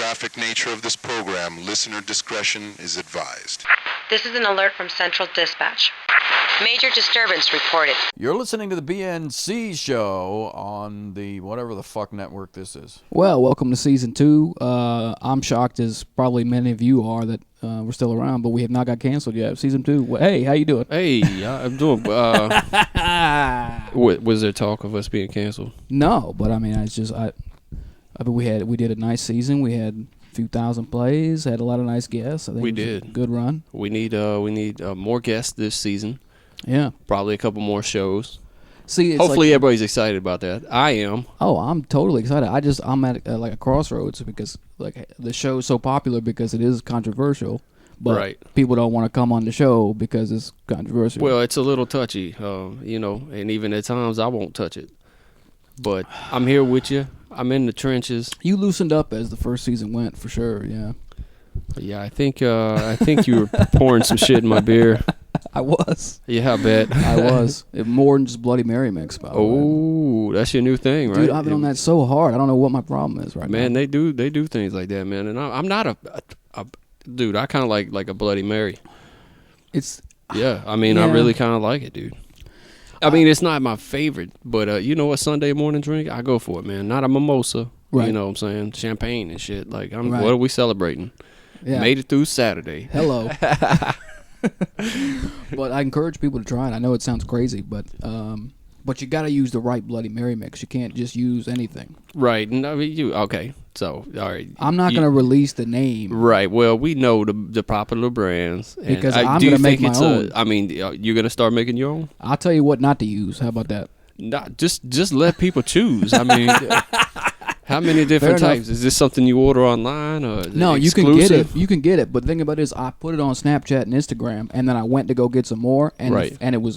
graphic nature of this program, listener discretion is advised. This is an alert from Central Dispatch. Major disturbance reported. You're listening to the BNC show on the whatever the fuck network this is. Well, welcome to Season 2. I'm shocked, as probably many of you are, that we're still around, but we have not got canceled yet. Season 2. Well, hey, how you doing? Hey, I'm doing... was there talk of us being canceled? No, but I mean, it's just... I mean, we did a nice season. We had a few thousand plays, had a lot of nice guests. I think we it was did. A good run. We need more guests this season. Yeah. Probably a couple more shows. See, hopefully everybody's excited about that. I am. Oh, I'm totally excited. I'm at like a crossroads because like the show is so popular because it is controversial, but people don't want to come on the show because it's controversial. Well, it's a little touchy, and even at times I won't touch it. But I'm here with you. I'm in the trenches. You loosened up as the first season went, for sure. Yeah. Yeah, I think you were pouring some shit in my beer. I was. Yeah, I bet. I was. More than just Bloody Mary mix, by the way. Oh, that's your new thing, right? Dude, I've been on that so hard. I don't know what my problem is right now. Man, they do things like that, man. And I'm not a dude. I kind of like a Bloody Mary. Yeah. I mean, I really kind of like it, dude. I mean, it's not my favorite, but you know what? Sunday morning drink, I go for it, man. Not a mimosa. Right. You know what I'm saying? Champagne and shit. Like, what are we celebrating? Yeah. Made it through Saturday. Hello. But I encourage people to try it. I know it sounds crazy, but you got to use the right Bloody Mary mix. You can't just use anything. Right. No, okay. So, all right. I'm not going to release the name. Right. Well, we know the popular brands. Because I'm going to make my own. I mean, you're going to start making your own? I'll tell you what not to use. How about that? Not just let people choose. I mean, how many different types? Is this something you order online or no? You can get it. You can get it. But the thing about it is, I put it on Snapchat and Instagram, and then I went to go get some more, and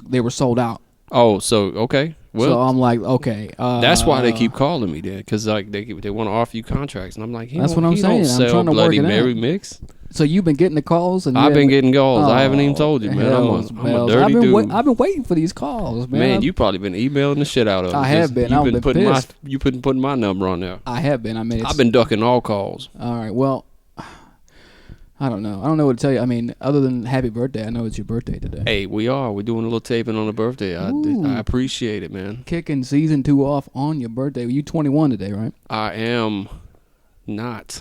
they were sold out. Oh, so okay. Well, so I'm like, okay. That's why they keep calling me then, because like they want to offer you contracts, and I'm like, that's what I'm saying. I'm trying to Bloody Mary mix. So you've been getting the calls, and I've been getting calls. I haven't even told you, man. I'm a dirty dude. I've been waiting for these calls, man. Man, you probably been emailing the shit out of them. I have been. I've been pissed. You've been putting my number on there. I have been. I mean, I've been ducking all calls. All right. Well, I don't know. I don't know what to tell you. I mean, other than happy birthday, I know it's your birthday today. Hey, we are. We're doing a little taping on the birthday. I appreciate it, man. Kicking season 2 off on your birthday. You 21 today, right? I am not.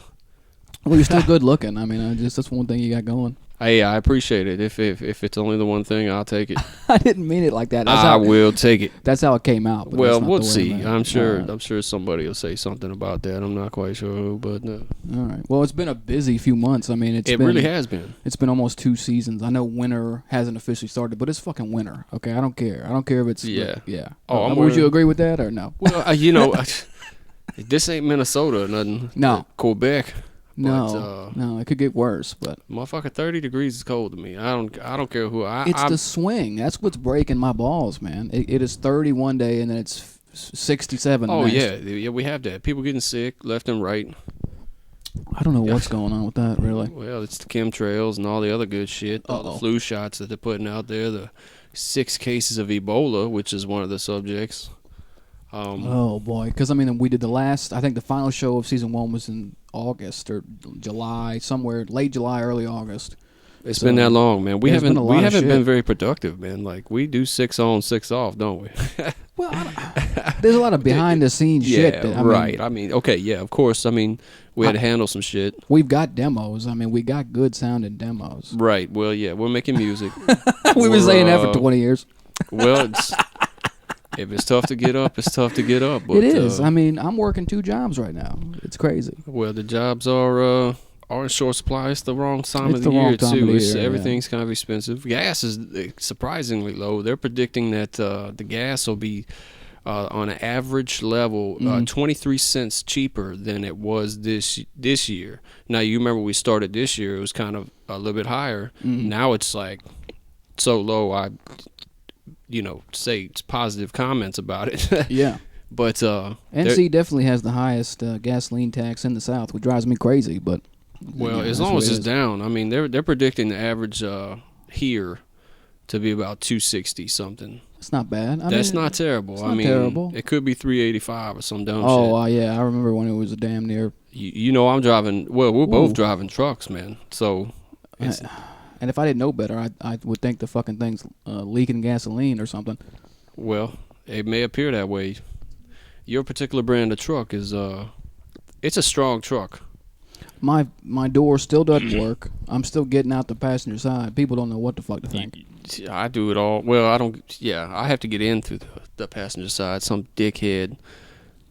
Well, you're still good looking. I mean, that's one thing you got going. Hey, I appreciate it. If it's only the one thing, I'll take it. I didn't mean it like that. I will take it. That's how it came out. Well, we'll see. I'm sure somebody will say something about that. I'm not quite sure who, but no. All right. Well, it's been a busy few months. I mean, it really has been. It's been almost 2 seasons. I know winter hasn't officially started, but it's fucking winter. Okay, I don't care. I don't care if it's yeah. Oh, would you agree with that or no? Well, this ain't Minnesota or nothing. No, Quebec. No, it could get worse. But motherfucker, 30 degrees is cold to me. I don't care who. It's the swing. That's what's breaking my balls, man. It is 30 one day and then it's 67. Oh yeah, we have that. People getting sick left and right. I don't know what's going on with that, really. Well, it's the chemtrails and all the other good shit. All the flu shots that they're putting out there. The 6 cases of Ebola, which is one of the subjects. Oh boy, because I mean, we did I think the final show of season 1 was in August or July, somewhere late July, early August. It's been that long, man. We haven't been very productive, man. Like we do 6 on, 6 off, don't we? Well, there's a lot of behind the scenes shit. I mean, okay, yeah, of course. I mean, we had to handle some shit. We've got demos. I mean, we got good sounding demos. Right. Well, yeah, we're making music. We've been saying that for 20 years. Well, if it's tough to get up, it's tough to get up. But, it is. I mean, I'm working 2 jobs right now. It's crazy. Well, the jobs are in short supply. It's the wrong time of the year, too. Everything's kind of expensive. Gas is surprisingly low. They're predicting that the gas will be on an average level 23 cents cheaper than it was this year. Now, you remember we started this year. It was kind of a little bit higher. Now it's like so low, say it's positive comments about it. Yeah. But NC definitely has the highest gasoline tax in the South, which drives me crazy. But as long as it's down, I mean, they're predicting the average here to be about 260 something. That's not bad. That's not terrible. It's not terrible. It could be 385 or some dumb shit. Oh, yeah, I remember when it was a damn near You know, I'm driving. Well, we're both driving trucks, man. So, and if I didn't know better, I would think the fucking thing's leaking gasoline or something. Well, it may appear that way. Your particular brand of truck is it's a strong truck. My door still doesn't work. I'm still getting out the passenger side. People don't know what the fuck to think. I do it all. Well, I don't. Yeah, I have to get in through the passenger side. Some dickhead.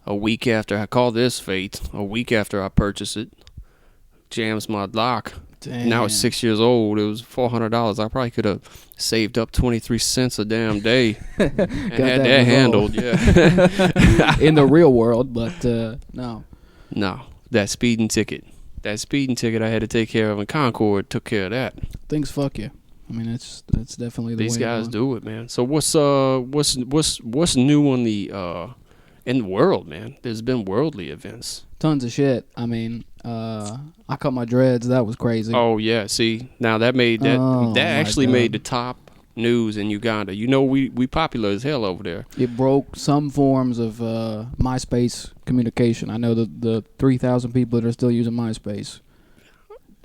A week after I call this fate. A week after I purchase it, jams my lock. Damn. Now it's 6 years old. It was $400. I probably could have saved up 23 cents a damn day and had that handled. Yeah. In the real world, but no. No, that speeding ticket I had to take care of in Concord took care of that. Things fuck you. I mean, it's definitely the These way guys do it, man. So what's new on the in the world, man? There's been worldly events. Tons of shit. I mean, I cut my dreads. That was crazy. Oh yeah, see, now that made that actually made the top news in Uganda. You know, we popular as hell over there. It broke some forms of MySpace communication. I know the 3,000 people that are still using MySpace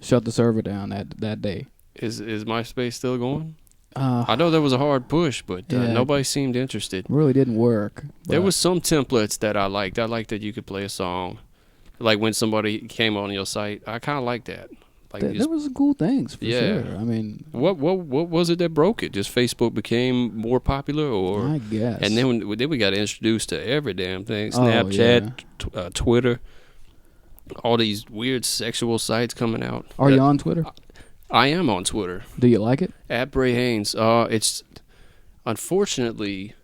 shut the server down that day. Is MySpace still going? I know there was a hard push, but nobody seemed interested. Really didn't work. There was some templates that I liked. I liked that you could play a song, like when somebody came on your site. I kind of liked that. Like there was some cool things for sure. I mean, what was it that broke it? Just Facebook became more popular, or I guess. And then we got introduced to every damn thing: Snapchat, Twitter, all these weird sexual sites coming out. Are you on Twitter? I am on Twitter. Do you like it? At Bray Haynes. It's unfortunately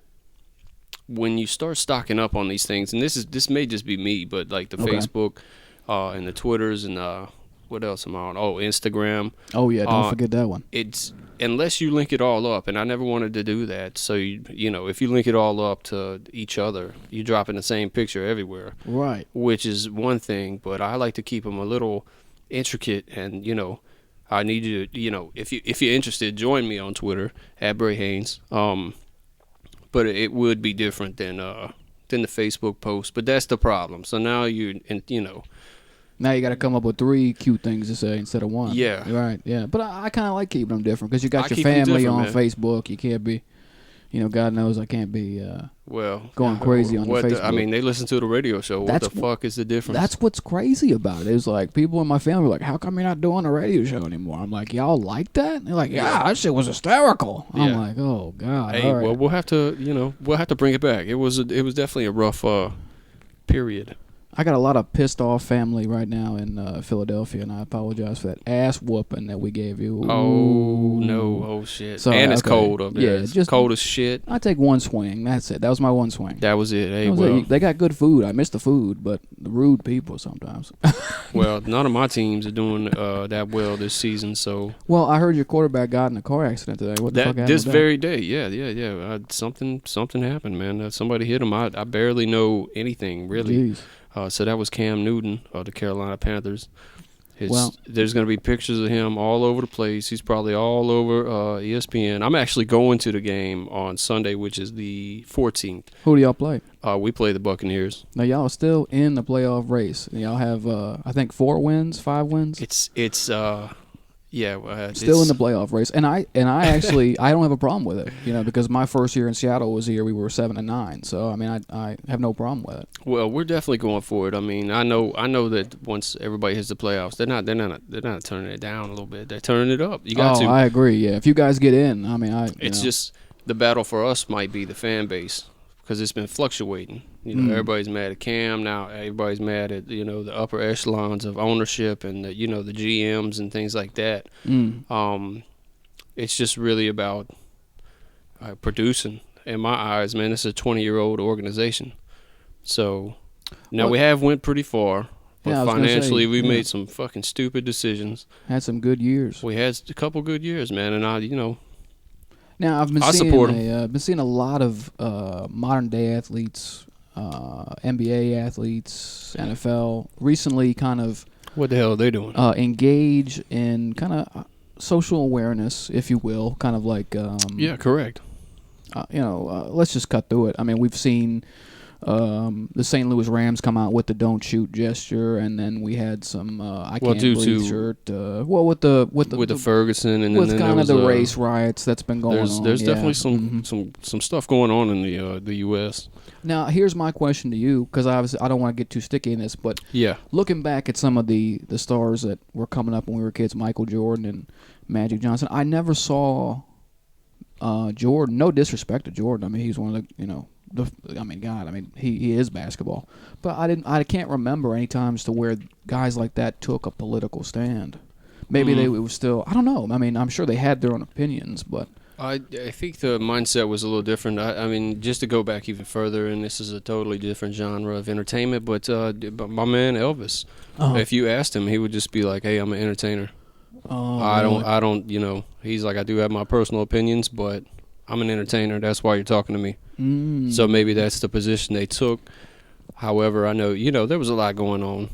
when you start stocking up on these things, and this may just be me, but like the Facebook and the Twitters and what else am I on? Oh, Instagram. Oh yeah, don't forget that one. It's unless you link it all up, and I never wanted to do that. So you know, if you link it all up to each other, you're dropping the same picture everywhere. Right. Which is one thing, but I like to keep them a little intricate, and you know, I need you to, you know, if you're interested, join me on Twitter at Bray Haynes. But it would be different than the Facebook post. But that's the problem. So now now you got to come up with 3 cute things to say instead of 1. Yeah. Right. Yeah. But I kind of like keeping them different because you got your family on Facebook. You can't be, God knows I can't be going crazy on the Facebook. I mean, they listen to the radio show. What the fuck is the difference? That's what's crazy about it. It's like people in my family are like, how come you're not doing a radio show anymore? I'm like, y'all like that? And they're like, yeah, that shit was hysterical. Yeah. I'm like, oh God. Hey, well, we'll have to bring it back. It was definitely a rough period. I got a lot of pissed off family right now in Philadelphia, and I apologize for that ass whooping that we gave you. Ooh. Oh no! Oh shit! Sorry, and it's cold up there. Yeah, it's just cold as shit. I take one swing. That's it. That was my one swing. That was it. Hey, they got good food. I miss the food, but the rude people sometimes. Well, none of my teams are doing that well this season. So. Well, I heard your quarterback got in a car accident today. What the fuck happened? This very day, yeah. Something happened, man. Somebody hit him. I barely know anything really. Jeez. So that was Cam Newton of the Carolina Panthers. There's going to be pictures of him all over the place. He's probably all over ESPN. I'm actually going to the game on Sunday, which is the 14th. Who do y'all play? We play the Buccaneers. Now y'all are still in the playoff race. Y'all have, I think, 4 wins, 5 wins. It's still in the playoff race, and I actually I don't have a problem with it, because my first year in Seattle was the year we were 7-9, so I mean I have no problem with it. Well, we're definitely going for it. I mean, I know that once everybody hits the playoffs, they're not turning it down a little bit. They're turning it up. You got to. I agree. Yeah, if you guys get in, I mean, it's just the battle for us might be the fan base because it's been fluctuating. Everybody's mad at Cam now. Everybody's mad at the upper echelons of ownership and the GMs and things like that. It's just really about producing. In my eyes, man, it's a 20-year-old organization. So now we have went pretty far, but financially we made some fucking stupid decisions. Had some good years. We had a couple good years, man, and Now I've been seeing a lot of modern day athletes. NBA athletes, NFL, recently kind of... What the hell are they doing? Engage in kind of social awareness, if you will, kind of like... yeah, correct. Let's just cut through it. I mean, we've seen the St. Louis Rams come out with the "Don't Shoot" gesture, and then we had some "I Can't Breathe" shirt. With the Ferguson, and with then kind of the race riots that's been going on. There's definitely some stuff going on in the U.S. Now, here's my question to you, because I don't want to get too sticky in this, but looking back at some of the stars that were coming up when we were kids, Michael Jordan and Magic Johnson, I never saw Jordan. No disrespect to Jordan. I mean, he's one of the he is basketball, but I can't remember any times to where guys like that took a political stand. Maybe they were still, I don't know. I mean, I'm sure they had their own opinions, but I think the mindset was a little different. I mean, just to go back even further, and this is a totally different genre of entertainment, but my man Elvis, if you asked him, he would just be like, "Hey, I'm an entertainer. I don't, he's like, I do have my personal opinions, but I'm an entertainer. That's why you're talking to me." So maybe that's the position they took. However, I know, there was a lot going on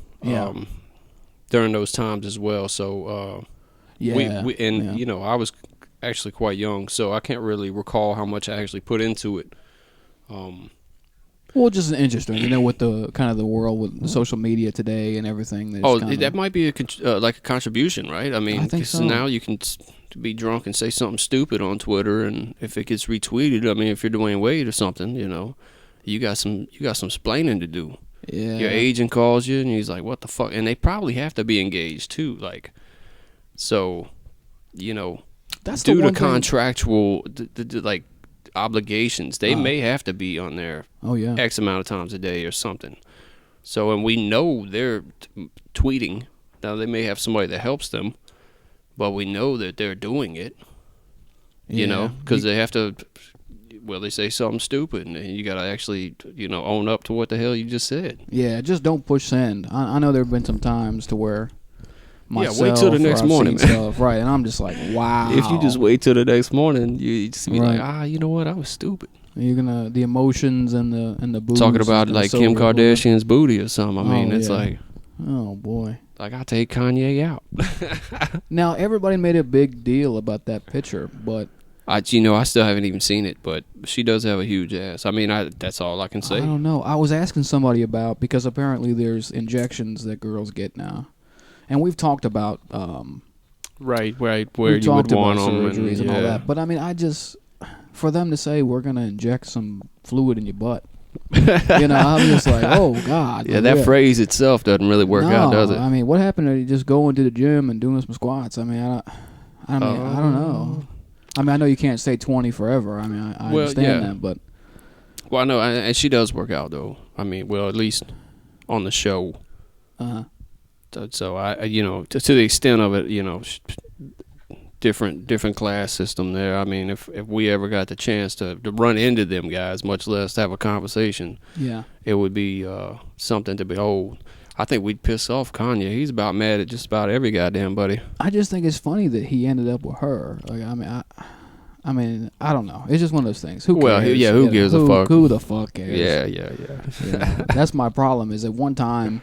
during those times as well. So I was actually quite young, so I can't really recall how much I actually put into it. Well, just interesting, with the kind of the world with social media today and everything. That might be like a contribution, right? I mean, I think so. Now you can be drunk and say something stupid on Twitter, and if it gets retweeted, I mean, if you're Dwayne Wade or something, you got some splaining to do. Yeah. Your agent calls you, and he's like, "What the fuck?" And they probably have to be engaged too, like, so, that's due to contractual like obligations, they may have to be on there X amount of times a day or something. So, and we know they're tweeting. Now, they may have somebody that helps them, but we know that they're doing it, because they have to, they say something stupid, and you got to actually, own up to what the hell you just said. Yeah, just don't push send. I know there have been some times to where myself, wait till the next morning, man. Stuff, right, and I'm just like, wow. If you just wait till the next morning, you just be like, you know what, I was stupid. You're gonna the emotions and the booze. Talking about like Kim Kardashian's booty or something. I mean, it's like, oh boy. Like, I take Kanye out. Now, everybody made a big deal about that picture, but I still haven't even seen it, but she does have a huge ass. I mean, that's all I can say. I don't know. I was asking somebody about, because apparently there's injections that girls get now, and we've talked about right where you would want them and all that. But I mean, for them to say we're gonna inject some fluid in your butt. I'm just like, oh God. Yeah, that phrase itself doesn't really work out, does it? I mean, what happened to just going to the gym and doing some squats? I mean, I don't know. I mean, I know you can't stay 20 forever. I mean, I understand that, but I know, and she does work out though. I mean, at least on the show. So I, to the extent of it, different class system there. I mean, if we ever got the chance to run into them guys, much less have a conversation, it would be something to behold. I think we'd piss off Kanye. He's about mad at just about every goddamn buddy. I just think it's funny that he ended up with her. Like, I mean, I don't know. It's just one of those things. Who cares? Well, who gives a fuck? Who the fuck cares? Yeah. That's my problem. Is at one time,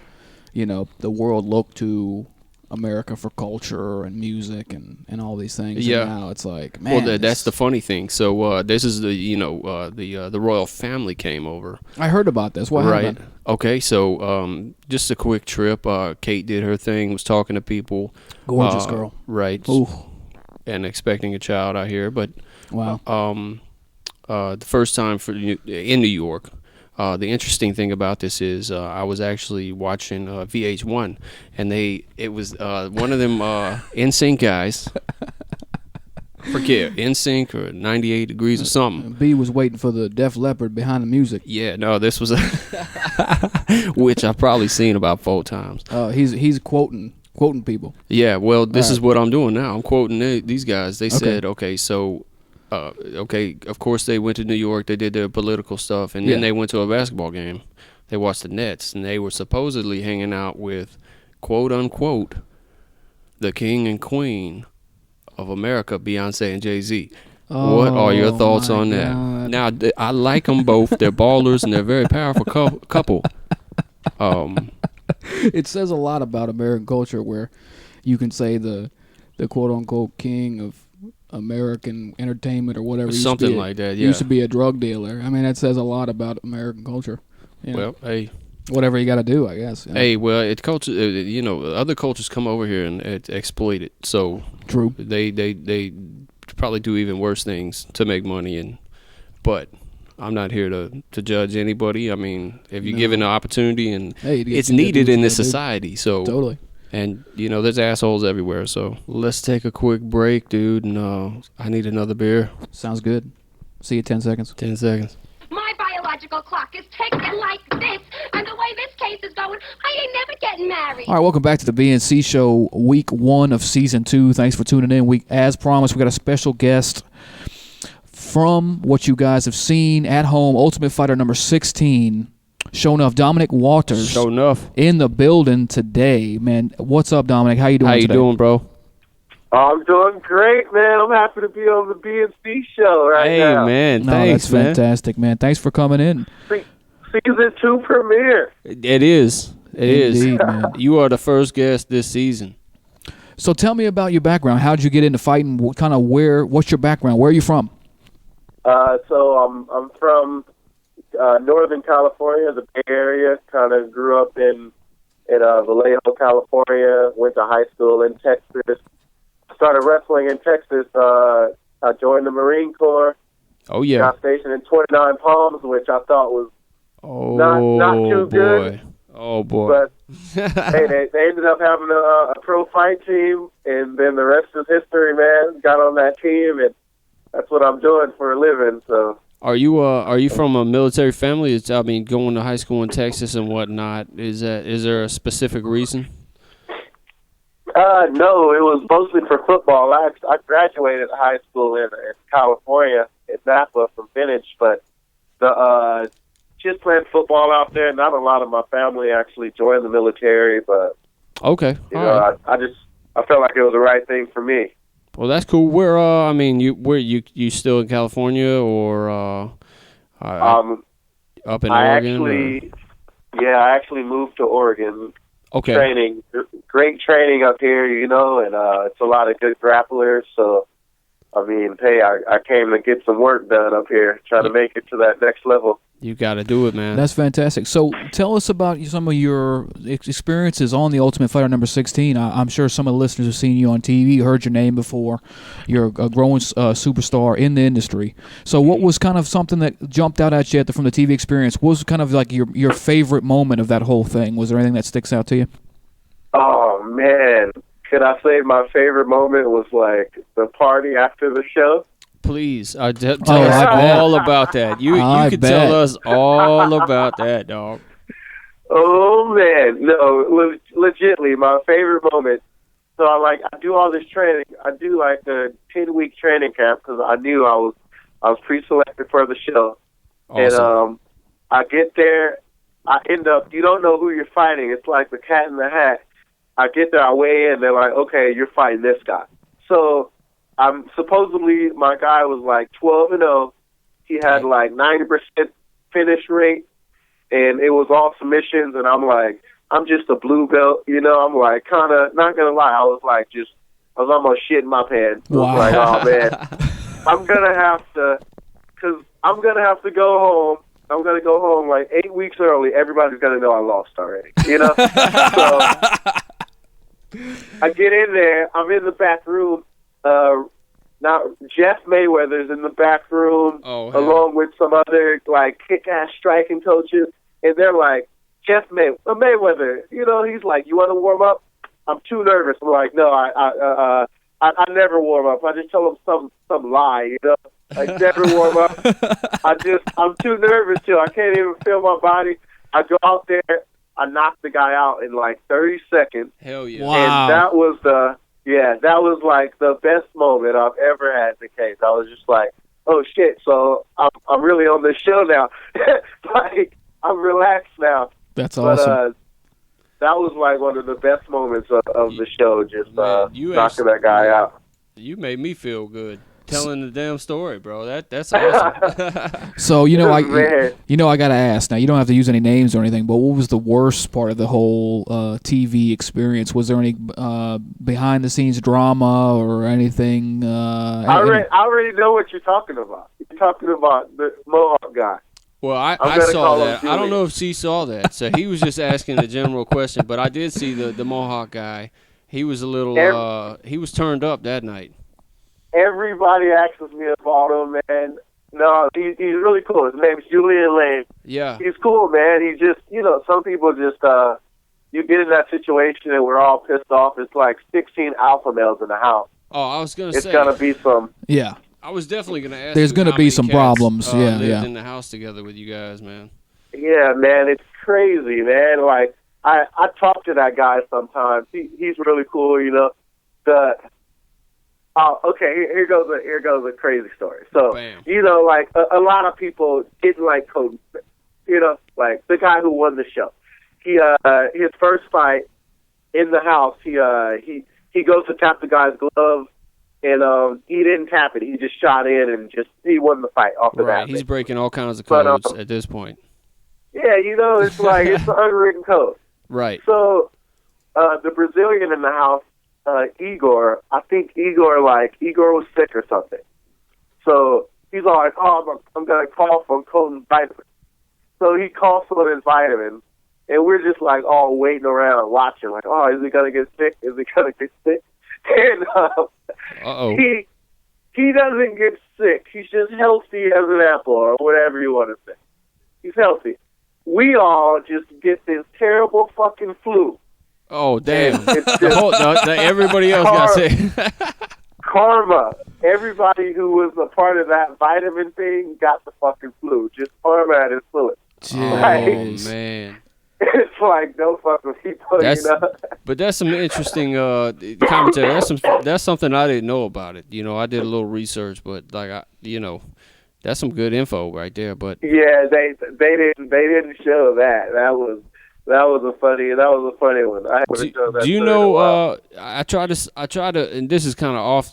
the world looked to America for culture and music and all these things. Yeah. And now it's like, man. Well, that's the funny thing. So this is the royal family came over. I heard about this. What happened? Right. Okay. So just a quick trip. Kate did her thing. Was talking to people. Gorgeous girl. Right. Ooh. And expecting a child out here, but wow. The first time in New York. The interesting thing about this is I was actually watching VH1, and it was one of them NSYNC guys. Forget NSYNC or 98 Degrees or something. B was waiting for the Def Leppard behind the music. Yeah, no, this was which I've probably seen about 4 times. He's quoting people. Yeah, well, this is what I'm doing now. I'm quoting these guys. They said, okay, so. Of course they went to New York, they did their political stuff, and then they went to a basketball game. They watched the Nets, and they were supposedly hanging out with, quote unquote, the king and queen of America, Beyonce and Jay-Z. What are your thoughts on that? God. Now, I like them both. They're ballers, and they're a very powerful couple. It says a lot about American culture where you can say the quote unquote king of American entertainment or whatever, something like that. Yeah, used to be a drug dealer. I mean, that says a lot about American culture. Well, hey. Whatever you got to do, I guess. Hey, well, other cultures come over here and exploit it. So true. They probably do even worse things to make money. But I'm not here to judge anybody. I mean, if you're given an opportunity, and it's needed in this society. So totally. And there's assholes everywhere. So let's take a quick break, dude. And I need another beer. Sounds good. See you 10 seconds. 10 seconds. My biological clock is ticking like this, and the way this case is going, I ain't never getting married. All right, welcome back to the BNC Show, week 1 of season 2. Thanks for tuning in. As promised, we got a special guest from what you guys have seen at home, Ultimate Fighter number 16, Sho Nuff, Dominic Waters. Sho Nuff. In the building today. Man, what's up, Dominic? How you doing today? How you doing, bro? I'm doing great, man. I'm happy to be on the BNC show now. Hey, man. No, thanks, that's fantastic, man. Thanks for coming in. Season 2 premiere. It is. Indeed, man. You are the first guest this season. So tell me about your background. How did you get into fighting? What's your background? Where are you from? So I'm from Northern California, the Bay Area. Kind of grew up in Vallejo, California. Went to high school in Texas. Started wrestling in Texas. I joined the Marine Corps. Oh, yeah. Got stationed in 29 Palms, which I thought was not too good. Oh, boy. But, hey, they ended up having a pro fight team, and then the rest is history, man. Got on that team, and that's what I'm doing for a living, so. Are you from a military family? Going to high school in Texas and whatnot, is there a specific reason? No, it was mostly for football. I graduated high school in California, in Napa from Vintage, but just playing football out there. Not a lot of my family actually joined the military, but okay, right. I felt like it was the right thing for me. Well, that's cool. Where you still in California or up in Oregon? I actually moved to Oregon. Okay. Great training up here, and it's a lot of good grapplers. So, hey, I came to get some work done up here, trying to make it to that next level. You got to do it, man. That's fantastic. So tell us about some of your experiences on the Ultimate Fighter number 16. I'm sure some of the listeners have seen you on TV, heard your name before. You're a growing superstar in the industry. So what was kind of something that jumped out at you from the TV experience? What was kind of like your favorite moment of that whole thing? Was there anything that sticks out to you? Oh, man. Could I say my favorite moment was like the party after the show? Please, tell us all about that. You can tell us all about that, dog. Oh, man. No, legitly, my favorite moment. So I do all this training. I do like a 10-week training camp because I knew I was pre-selected for the show. Awesome. And I get there. I end up, you don't know who you're fighting. It's like the cat in the hat. I get there, I weigh in, they're like, okay, you're fighting this guy. So supposedly my guy was like 12-0. He had like 90% finish rate, and it was all submissions. And I'm like, I'm just a blue belt, I'm like, kind of not gonna lie, I was almost shitting my pants. I was like, oh man, I'm gonna have to go home. I'm gonna go home like 8 weeks early. Everybody's gonna know I lost already, So I get in there. I'm in the back room. Now Jeff Mayweather's in the back room, along with some other like kick-ass striking coaches, and they're like, Jeff Mayweather, he's like, you want to warm up? I'm too nervous. I'm like, no, I never warm up. I just tell them some lie, I never warm up. I'm too nervous too. I can't even feel my body. I go out there, I knock the guy out in like 30 seconds. Hell yeah! Wow. And that was like the best moment I've ever had in the case. I was just like, oh shit! So I'm really on this show now. Like I'm relaxed now. That's awesome. But, that was like one of the best moments of the show, just knocking that guy out. You made me feel good telling the damn story, bro. That's awesome. So I gotta ask. Now you don't have to use any names or anything, but what was the worst part of the whole TV experience? Was there any behind the scenes drama or anything? I already know what you're talking about. You're talking about the Mohawk guy. Well, I saw that. I don't know if C saw that. So he was just asking a general question, but I did see the Mohawk guy. He was a little. He was turned up that night. Everybody asks me about him, man. No, he's really cool. His name's Julian Lane. Yeah. He's cool, man. He just, some people just, you get in that situation and we're all pissed off. It's like 16 alpha males in the house. Oh, I was going to say. It's going to be some. Yeah. I was definitely going to ask. There's going to be some problems. Lived in the house together with you guys, man. Yeah, man. It's crazy, man. Like, I talk to that guy sometimes. He's really cool, okay. Here goes a crazy story. So, Bam. Like a lot of people didn't like Cody. Like the guy who won the show. He his first fight in the house. He goes to tap the guy's glove, and he didn't tap it. He just shot in and he won the fight off the bat. Right. He's breaking all kinds of codes at this point. Yeah, it's like it's an unwritten code. Right. So, the Brazilian in the house. Igor, I think Igor was sick or something. So he's all like, I'm going to call for Colton's vitamin. So he calls for his vitamin, and we're just like all waiting around watching, like, is he going to get sick? Is he going to get sick? And he doesn't get sick. He's just healthy as an apple or whatever you want to say. He's healthy. We all just get this terrible fucking flu. Oh, damn. Everybody else got sick. Karma. Everybody who was a part of that vitamin thing got the fucking flu. Just karma at his fluid. Oh, man. It's like, no fucking people, But that's some interesting commentary. That's something I didn't know about it. I did a little research, but, that's some good info right there. But yeah, they didn't show that. That was a funny one. Do you know? I tried to, and this is kind of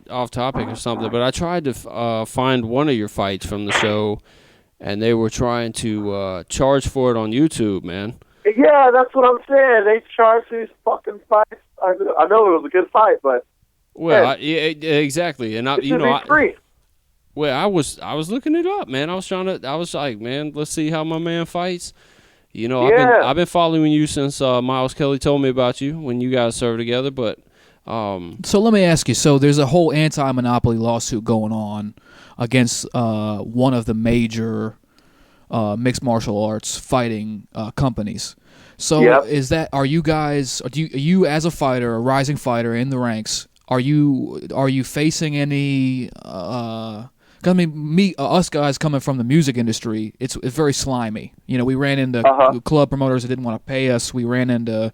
off topic or something, but I tried to find one of your fights from the show, and they were trying to charge for it on YouTube, man. Yeah, that's what I'm saying. They charge these fucking fights. I know it was a good fight, but exactly, and free. Well, I was looking it up, man. I was like, man, let's see how my man fights. I've been following you since Miles Kelly told me about you when you guys served together. But so let me ask you. So there's a whole anti-monopoly lawsuit going on against one of the major mixed martial arts fighting companies. So are you guys? Are you as a fighter, a rising fighter in the ranks? Are you facing any? Because us guys coming from the music industry, it's very slimy. We ran into club promoters that didn't want to pay us. We ran into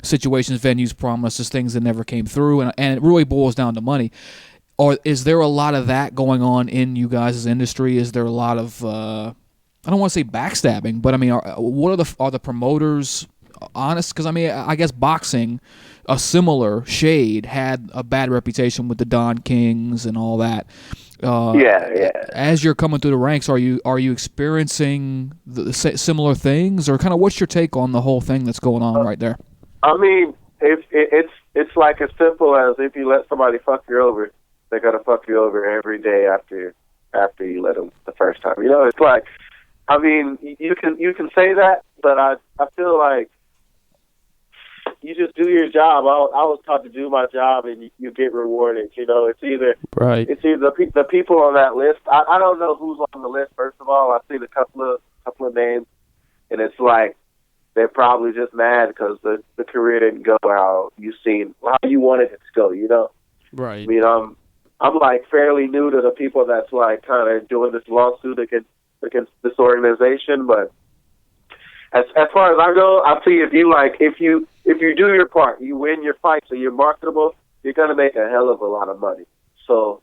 situations, venues promised us things that never came through, and it really boils down to money. Or is there a lot of that going on in you guys' industry? Is there a lot of I don't want to say backstabbing, but are the promoters honest? Because I guess boxing, a similar shade, had a bad reputation with the Don Kings and all that. As you're coming through the ranks, are you experiencing the similar things, or kind of what's your take on the whole thing that's going on right there? I mean, it's like as simple as if you let somebody fuck you over, they're gonna fuck you over every day after you let them the first time. It's like, I mean, you can say that, but I feel like you just do your job. I was taught to do my job, and you get rewarded. It's either the people on that list. I don't know who's on the list. First of all, I've seen a couple of names, and it's like they're probably just mad because the career didn't go how you wanted it to go. Right. I mean, I'm like fairly new to the people that's like kind of doing this lawsuit against this organization, but as far as I go, I see if you do your part, you win your fight, so you're marketable, you're gonna make a hell of a lot of money. So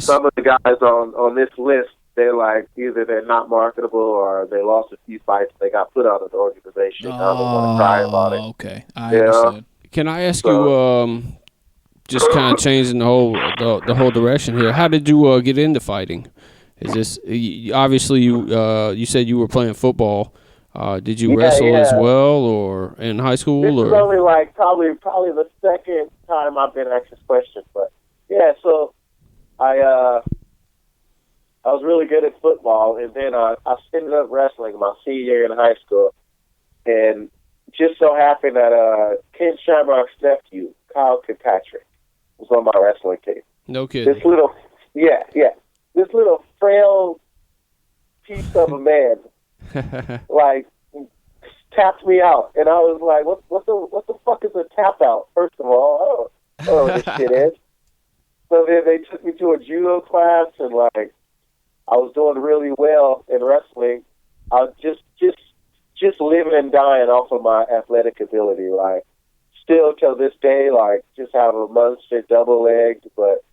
some of the guys on this list, they're like either they're not marketable or they lost a few fights, they got put out of the organization. I don't want to cry about it. Okay, I understand. Can I ask you, just kind of changing the whole direction here? How did you get into fighting? Is this obviously you said you were playing football? Did you wrestle as well, or in high school? This is only like probably the second time I've been asked this question, but yeah. So I I was really good at football, and then I ended up wrestling my senior year in high school. And just so happened that Ken Shamrock's nephew, Kyle Kirkpatrick, was on my wrestling team. No kidding. This little frail piece of a man, like, tapped me out, and I was like, "What the fuck is a tap out?" First of all, I don't know what this shit is. So then they took me to a judo class, and like, I was doing really well in wrestling. I was just living and dying off of my athletic ability. Like, still till this day, like, just have a monster double legged, but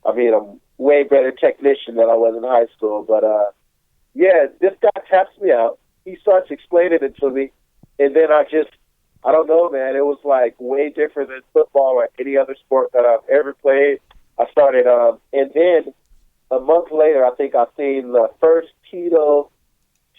I mean, I'm way better technician than I was in high school. But yeah, this guy taps me out. He starts explaining it to me, and then I don't know, man. It was like way different than football or any other sport that I've ever played. I started, and then a month later, I think I seen the first Tito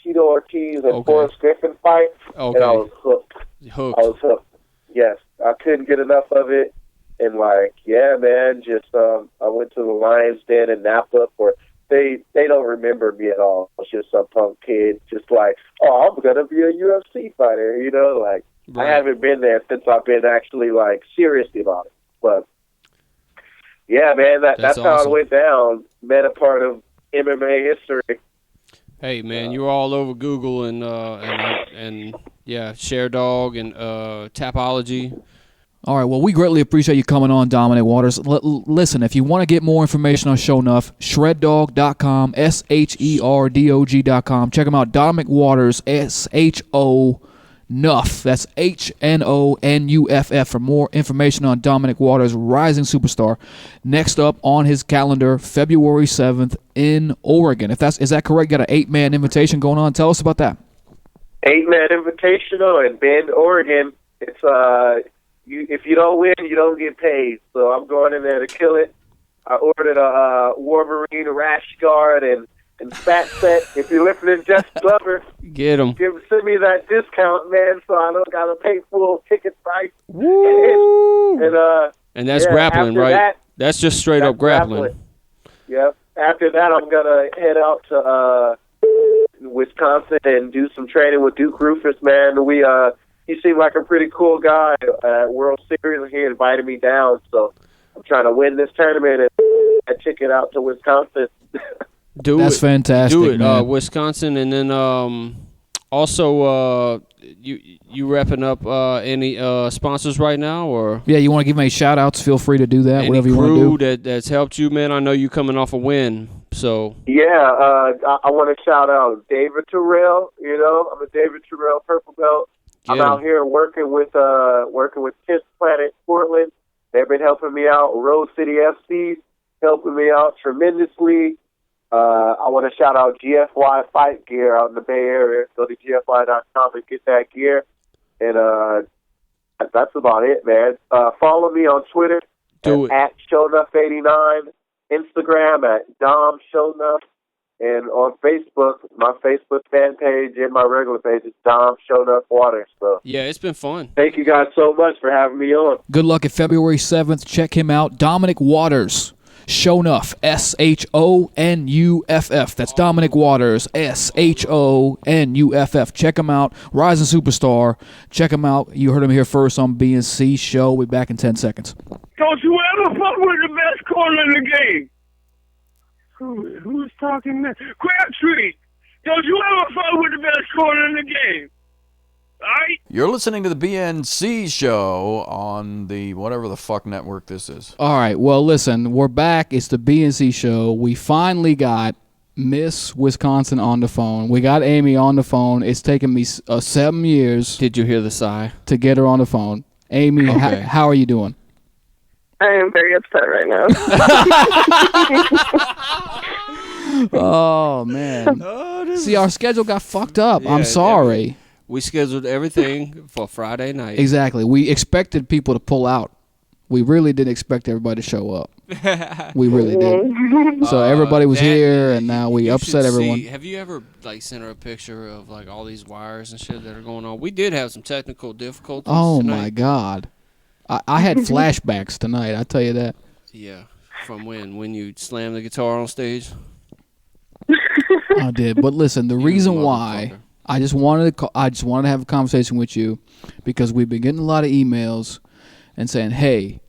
Ortiz and Forrest Griffin fight, and I was hooked. I was hooked. Yes, I couldn't get enough of it, and like, yeah, man, just I went to the Lions Den in Napa for. They don't remember me at all. I was just some punk kid, just like, oh, I'm gonna be a UFC fighter, you know, like. Right. I haven't been there since I've been actually like serious about it, but. Yeah, man, that's awesome. How it went down. Met a part of MMA history. Hey, man, you're all over Google and yeah, ShareDog and Tapology. All right, well, we greatly appreciate you coming on, Dominic Waters. Listen, if you want to get more information on Sho Nuff, shreddog.com, SHERDOG.com. Check him out, Dominic Waters, SHO Nuff. That's HNONUFF for more information on Dominic Waters, rising superstar. Next up on his calendar, February 7th in Oregon. Is that correct? Got an 8-man invitation going on. Tell us about that. 8-man invitational in Bend, Oregon. It's if you don't win, you don't get paid. So I'm going in there to kill it. I ordered a Wolverine rash guard and Fat Set. If you're listening, Jeff Glover, get him. Send me that discount, man, so I don't gotta pay full ticket price. Woo! And that's grappling, right? That's just straight up grappling. Yep. After that, I'm gonna head out to Wisconsin and do some training with Duke Rufus, man. He seemed like a pretty cool guy at World Series. He invited me down, so I'm trying to win this tournament and a ticket out to Wisconsin. That's fantastic. Do it, man. Wisconsin, and then also you wrapping up any sponsors right now, or you want to give me shout outs? Feel free to do that. Any whatever you want to do. That's helped you, man. I know you coming off a win, so I want to shout out David Terrell. You know, I'm a David Terrell purple belt. I'm out here working with 10th Planet Portland. They've been helping me out. Rose City FC helping me out tremendously. I want to shout out GFY Fight Gear out in the Bay Area. Go to GFY.com and get that gear. And that's about it, man. Follow me on Twitter at Sho Nuff89, Instagram at Dom Sho Nuff, and on Facebook, my Facebook fan page and my regular page is Dom Sho Nuff Waters. So yeah, it's been fun. Thank you guys so much for having me on. Good luck at February 7th. Check him out, Dominic Waters. Sho Nuff, SHONUFF. That's Dominic Waters, SHONUFF. Check him out. Rising superstar. Check him out. You heard him here first on B&C Show. We'll be back in 10 seconds. Don't you ever fuck with the best corner in the game? Who's talking now? Crabtree. Don't you ever fuck with the best corner in the game? Right? You're listening to the BNC Show on the whatever the fuck network this is. All right, well, listen, we're back. It's the BNC Show. We finally got Miss Wisconsin on the phone. We got Amy on the phone. It's taken me 7 years. Did you hear the sigh? To get her on the phone. Amy, okay. How are you doing? I am very upset right now. Oh, man. See, our schedule got fucked up. Yeah, I'm sorry. We scheduled everything for Friday night. Exactly. We expected people to pull out. We really didn't expect everybody to show up. We really did. So everybody was here, and now we upset everyone. Have you ever sent her a picture of all these wires and shit that are going on? We did have some technical difficulties. Oh tonight. My God! I had flashbacks tonight. I tell you that. Yeah, from when you slammed the guitar on stage. I did, but listen, the reason why I just wanted to have a conversation with you because we've been getting a lot of emails and saying, "Hey,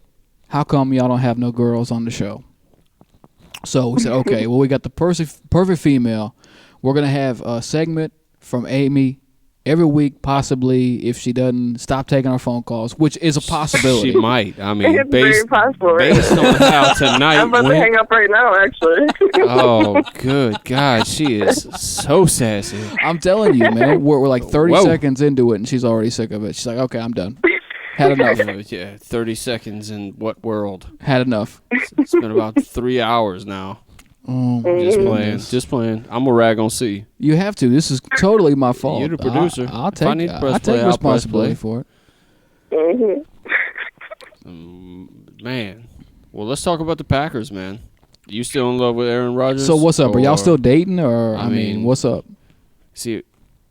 how come y'all don't have no girls on the show?" So we said, "Okay, well, we got the perfect female. We're gonna have a segment from Amy every week, possibly if she doesn't stop taking our phone calls, which is a possibility. She might. I mean, It's very possible. Based on how tonight I'm about to hang up right now, actually. Oh, good God. She is so sassy. I'm telling you, man. We're like 30 seconds into it, and she's already sick of it. She's like, okay, I'm done. Had enough. Yeah, 30 seconds in what world? Had enough. It's been about 3 hours now. Just playing. I'm gonna rag on C. You have to. This is totally my fault. You're the producer. I'll take responsibility for it. Man. Well, let's talk about the Packers, man. You still in love with Aaron Rodgers? So what's up? Are y'all still dating, or I mean, what's up? See,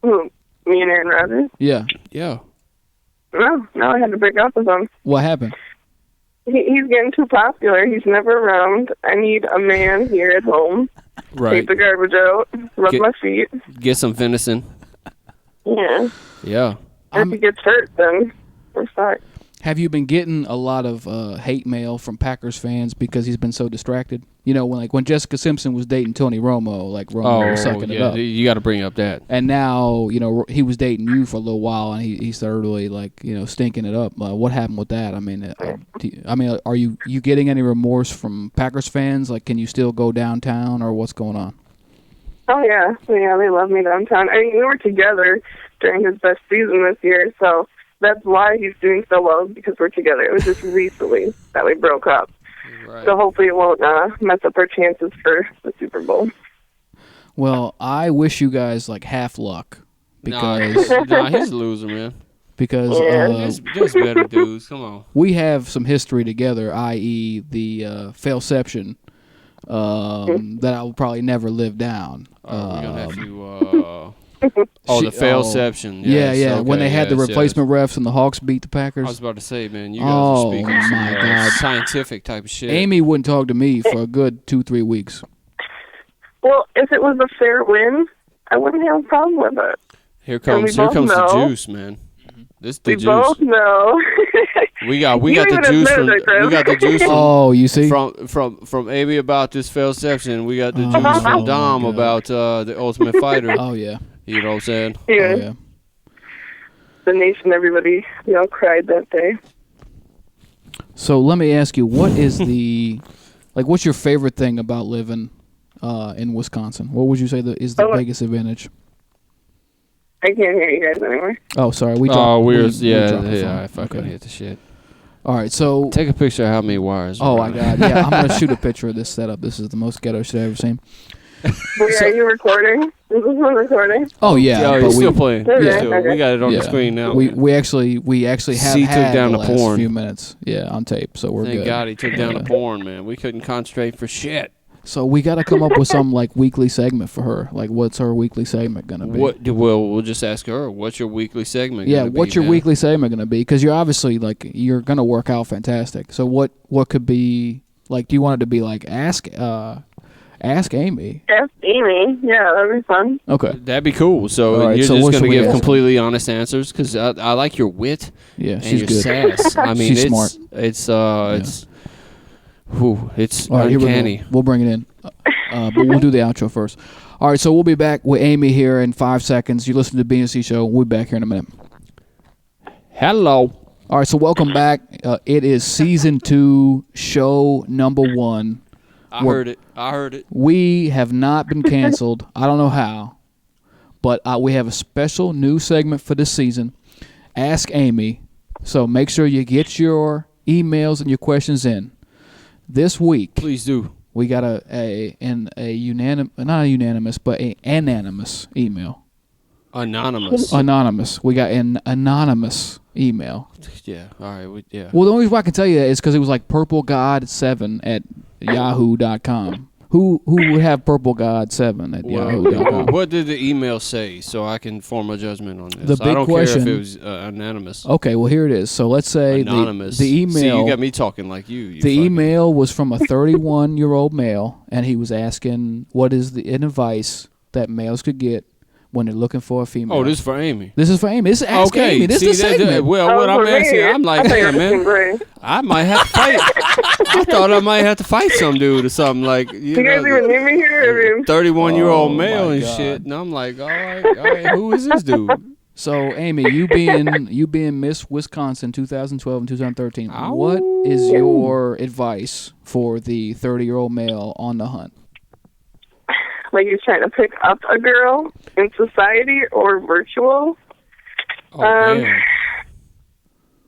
Me and Aaron Rodgers? Yeah. No, I had to break up with him. What happened? He's getting too popular. He's never around. I need a man here at home. Right. Take the garbage out. Rub my feet. Get some venison. Yeah. Yeah. If he gets hurt, then we're stuck. Have you been getting a lot of hate mail from Packers fans because he's been so distracted? You know, when Jessica Simpson was dating Tony Romo, like Romo was sucking it up. You got to bring up that. And now, you know, he was dating you for a little while, and he started really, like, you know, stinking it up. What happened with that? I mean, are you getting any remorse from Packers fans? Like, can you still go downtown, or what's going on? Oh, yeah. Yeah, they love me downtown. I mean, we were together during his best season this year, so that's why he's doing so well, because we're together. It was just recently that we broke up. Right. So hopefully it won't mess up our chances for the Super Bowl. Well, I wish you guys, like, half luck. Because nah, he's a loser, man. Because there's better dudes. Come on. We have some history together, i.e. the failception that I will probably never live down. We're going to have to... the failception. Yes, yeah. Okay, when they had the replacement refs and the Hawks beat the Packers. I was about to say, man, you guys are speaking some scientific type of shit. Amy wouldn't talk to me for a good 2-3 weeks. Well, if it was a fair win, I wouldn't have a problem with it. Here comes the juice, man. This the juice. Both know. we got the juice from oh, you see from Amy about this failception. We got the juice from Dom about the Ultimate Fighter. Oh yeah. You know what I'm saying? Yeah. Oh, yeah. The nation, everybody, we all cried that day. So let me ask you, what is what's your favorite thing about living in Wisconsin? What would you say is the biggest advantage? I can't hear you guys anymore. Oh, sorry. I fucking hit the shit. All right, so take a picture of how many wires. Oh my God, yeah, I'm gonna shoot a picture of this setup. This is the most ghetto shit I've ever seen. Are you recording? Is this one recording? Oh yeah, but still playing. Okay. We got it on the screen now. We actually have C had took down the the last porn. few minutes. Yeah, on tape, so we're Thank good. God he took down the porn, man. We couldn't concentrate for shit. So we got to come up with some like weekly segment for her. Like, what's her weekly segment gonna be? We'll just ask her. What's your weekly segment? Yeah, what's your weekly segment gonna be? Because you're obviously you're gonna work out fantastic. So what could be like? Do you want it to be like ask Amy? Ask Amy. Yeah, that'd be fun. Okay, that'd be cool. So right, you're so just gonna give ask completely honest ansers because I like your wit. Yeah, and she's your good. Sass. I mean, she's smart. It's it's all right, uncanny. We'll bring it in, but we'll do the outro first. All right, so we'll be back with Amy here in 5 seconds. You listen to the B&C Show. We'll be back here in a minute. Hello. All right, so welcome back. It is season 2, show number 1. I heard it. We have not been canceled. I don't know how, but we have a special new segment for this season. Ask Amy. So make sure you get your emails and your questions in. This week, please do. We got a unanimous, not a unanimous, but an anonymous email. Anonymous. We got an anonymous email. Yeah. All right. Yeah. Well, the only reason I can tell you that is because it was like purplegod7 at yahoo.com. Who would have purplegod7 at yahoo.com? What did the email say so I can form a judgment on this? The big I don't question, care if it was anonymous. Okay, well, here it is. So let's say anonymous. The email. See, you got me talking like you the email was from a 31-year-old male, and he was asking what is an advice that males could get when they're looking for a female. Oh, this is for Amy. This is for Amy. This is Ask Amy. This is the segment. Well, what I'm asking, I'm like, damn, man, I might have to fight. I thought I might have to fight some dude or something. Like, you guys even need me here? 31-year-old male and shit. And I'm like, all right, who is this dude? So, Amy, you being Miss Wisconsin 2012 and 2013, what is your advice for the 30-year-old male on the hunt? Like he's trying to pick up a girl in society or virtual? Oh, damn.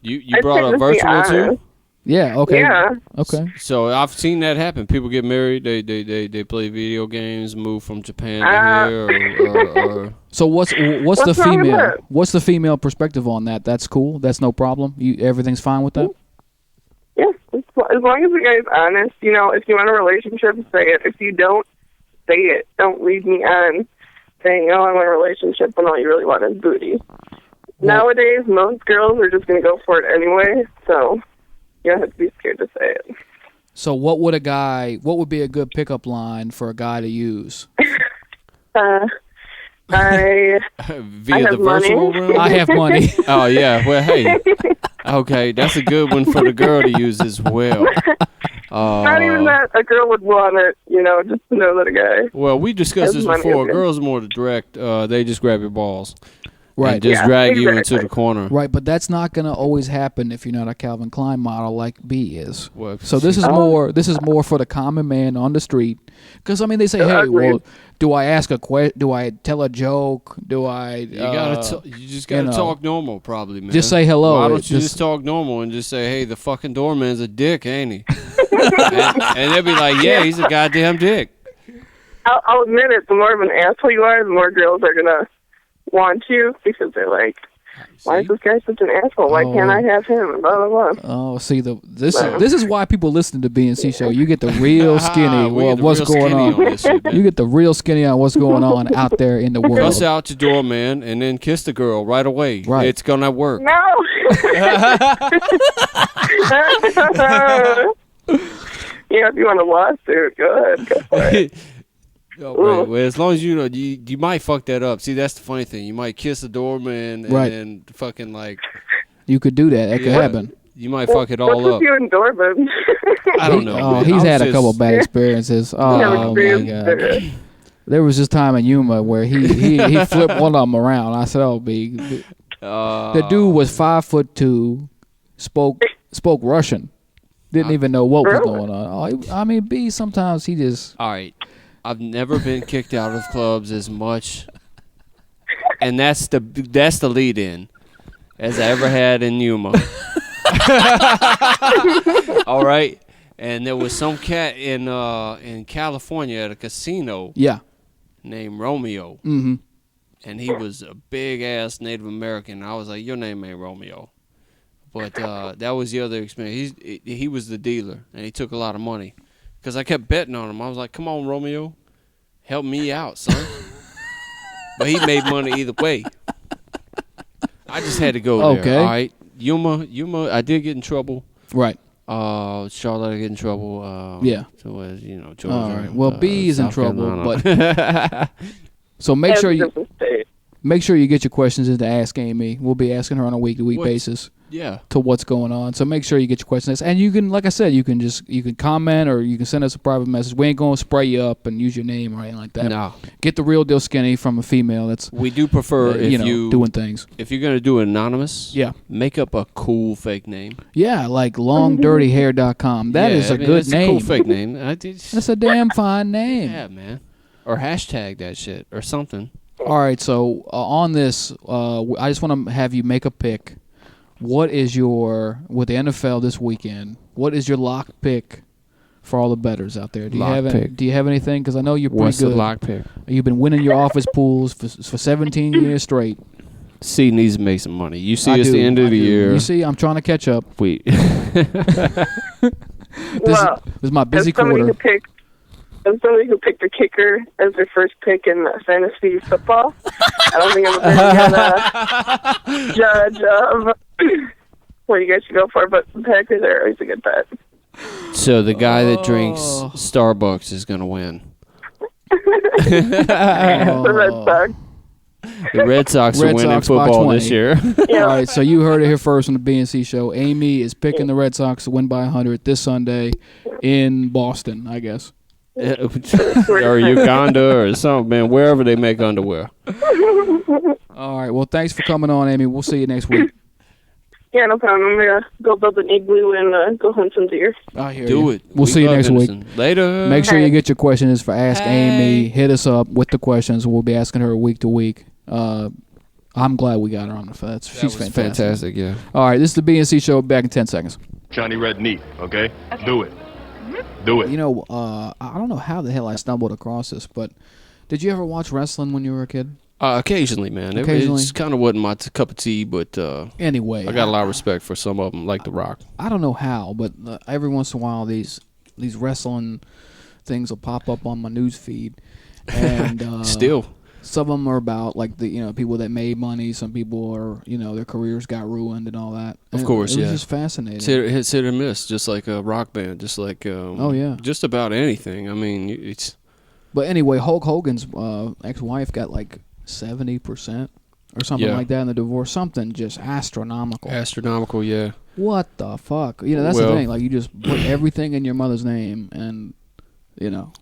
You brought up virtual too? Yeah, okay. Yeah. Okay. So I've seen that happen. People get married, they play video games, move from Japan to here or So what's the female perspective on that? That's cool. That's no problem. Everything's fine with that? Yeah. As long as the guy's honest, if you want a relationship, say it. If you don't, say it. Don't lead me on saying, I want a relationship when all you really want is booty. Nowadays, most girls are just going to go for it anyway, so you don't have to be scared to say it. So what would be a good pickup line for a guy to use? I via have the virtual money. realm? I have money. Oh, yeah. Well, hey. Okay, that's a good one for the girl to use as well. Not even that a girl would want it, just to know that a guy. Well, we discussed this money before. is good. Girls are more direct. They just grab your balls. Right. And just drag you into the corner. Right, but that's not going to always happen if you're not a Calvin Klein model like B is. Well, so this is more for the common man on the street. Because they say, hey, well, do I ask a question? Do I tell a joke? Do I? You just gotta talk normal, probably, man. Just say hello. Why don't you just talk normal and just say, hey, the fucking doorman's a dick, ain't he? and they'll be like, yeah, he's a goddamn dick. I'll admit it. The more of an asshole you are, the more girls are gonna want you because they're like, why is this guy such an asshole? Why can't I have him? And blah, blah, blah. Oh, see, this is why people listen to BNC Show. You get the real skinny what's going on. You get the real skinny on what's going on out there in the world. Cuss out your doorman and then kiss the girl right away. Right. It's going to work. No! If you want a lawsuit, go ahead. Go for it. Well, as long as you might fuck that up. See, that's the funny thing. You might kiss the doorman and then fucking like. You could do that. That could happen. You might fuck it all up. What's with you and Doorman? I don't know. Oh, he's had a couple bad experiences. Oh my god. There was this time in Yuma where he flipped one of them around. I said, "Oh, B." The dude was 5'2", spoke Russian. Didn't even know what was going on. Oh, B. Sometimes he just. All right. I've never been kicked out of clubs as much, and that's the lead-in as I ever had in Yuma. All right, and there was some cat in California at a casino. Yeah. Named Romeo. Mm-hmm. And he was a big-ass Native American. I was like, your name ain't Romeo. But that was the other experience. He was the dealer, and he took a lot of money. Because I kept betting on him. I was like, come on, Romeo. Help me out, son. But he made money either way. I just had to go there. Okay. All right. Yuma, I did get in trouble. Right. Charlotte, I get in trouble. Yeah. So as Georgia. All right. Well, B is in trouble, but so make sure you get your questions into Ask Amy. We'll be asking her on a week-to-week basis. Yeah. To what's going on. So make sure you get your questions. And you can, like I said, you can comment or you can send us a private message. We ain't going to spray you up and use your name or anything like that. No. Get the real deal skinny from a female. We do prefer if you doing things. If you're going to do it anonymous, yeah, make up a cool fake name. Yeah, like longdirtyhair.com. That is a good name. It's a cool fake name. That's a damn fine name. Yeah, man. Or hashtag that shit or something. All right, so on this, I just want to have you make a pick. What is with the NFL this weekend? What is your lock pick for all the bettors out there? Do you have anything? Because I know you're pretty good. What's the lock pick? You've been winning your office pools for 17 years straight. C needs to make some money. You see, it's the end of the year. You see, I'm trying to catch up. This is my busy quarter. As somebody who picked the kicker as their first pick in fantasy football, I don't think I'm a very good judge of what you guys should go for, but the Packers are always a good bet. So the guy that drinks Starbucks is going to win. The Red Sox. The Red Sox are winning Sox by football 20. this year. Yeah. All right, so you heard it here first on the BNC show. Amy is picking the Red Sox to win by 100 this Sunday in Boston, I guess. Or Uganda or something, man. Wherever they make underwear. All right, well, thanks for coming on, Amy. We'll see you next week. Yeah, no problem. I'm gonna go build an igloo and go hunt some deer. I hear Do you. it. We'll see you next week. Later. Make sure you get your questions for Ask Amy. Hit us up with the questions. We'll be asking her week to week. I'm glad we got her on the phone. She's fantastic. Yeah. All right, this is the BNC show. Back in 10 seconds. Johnny Red Neat, okay? Do it. Do it. You know, I don't know how the hell I stumbled across this, but did you ever watch wrestling when you were a kid? Occasionally, man. Occasionally. It's kind of wasn't my cup of tea, but anyway, I got a lot of respect for some of them, like The Rock. I don't know how, but every once in a while, these wrestling things will pop up on my news feed, and still, some of them are about like the people that made money. Some people are their careers got ruined and all that. And of course, it was just fascinating. It's hit or miss, just like a rock band, just like just about anything. I mean, it's. But anyway, Hulk Hogan's ex-wife got like 70% or something like that in the divorce. Something just astronomical. Astronomical, yeah. What the fuck? That's the thing. Like, you just put everything in your mother's name and,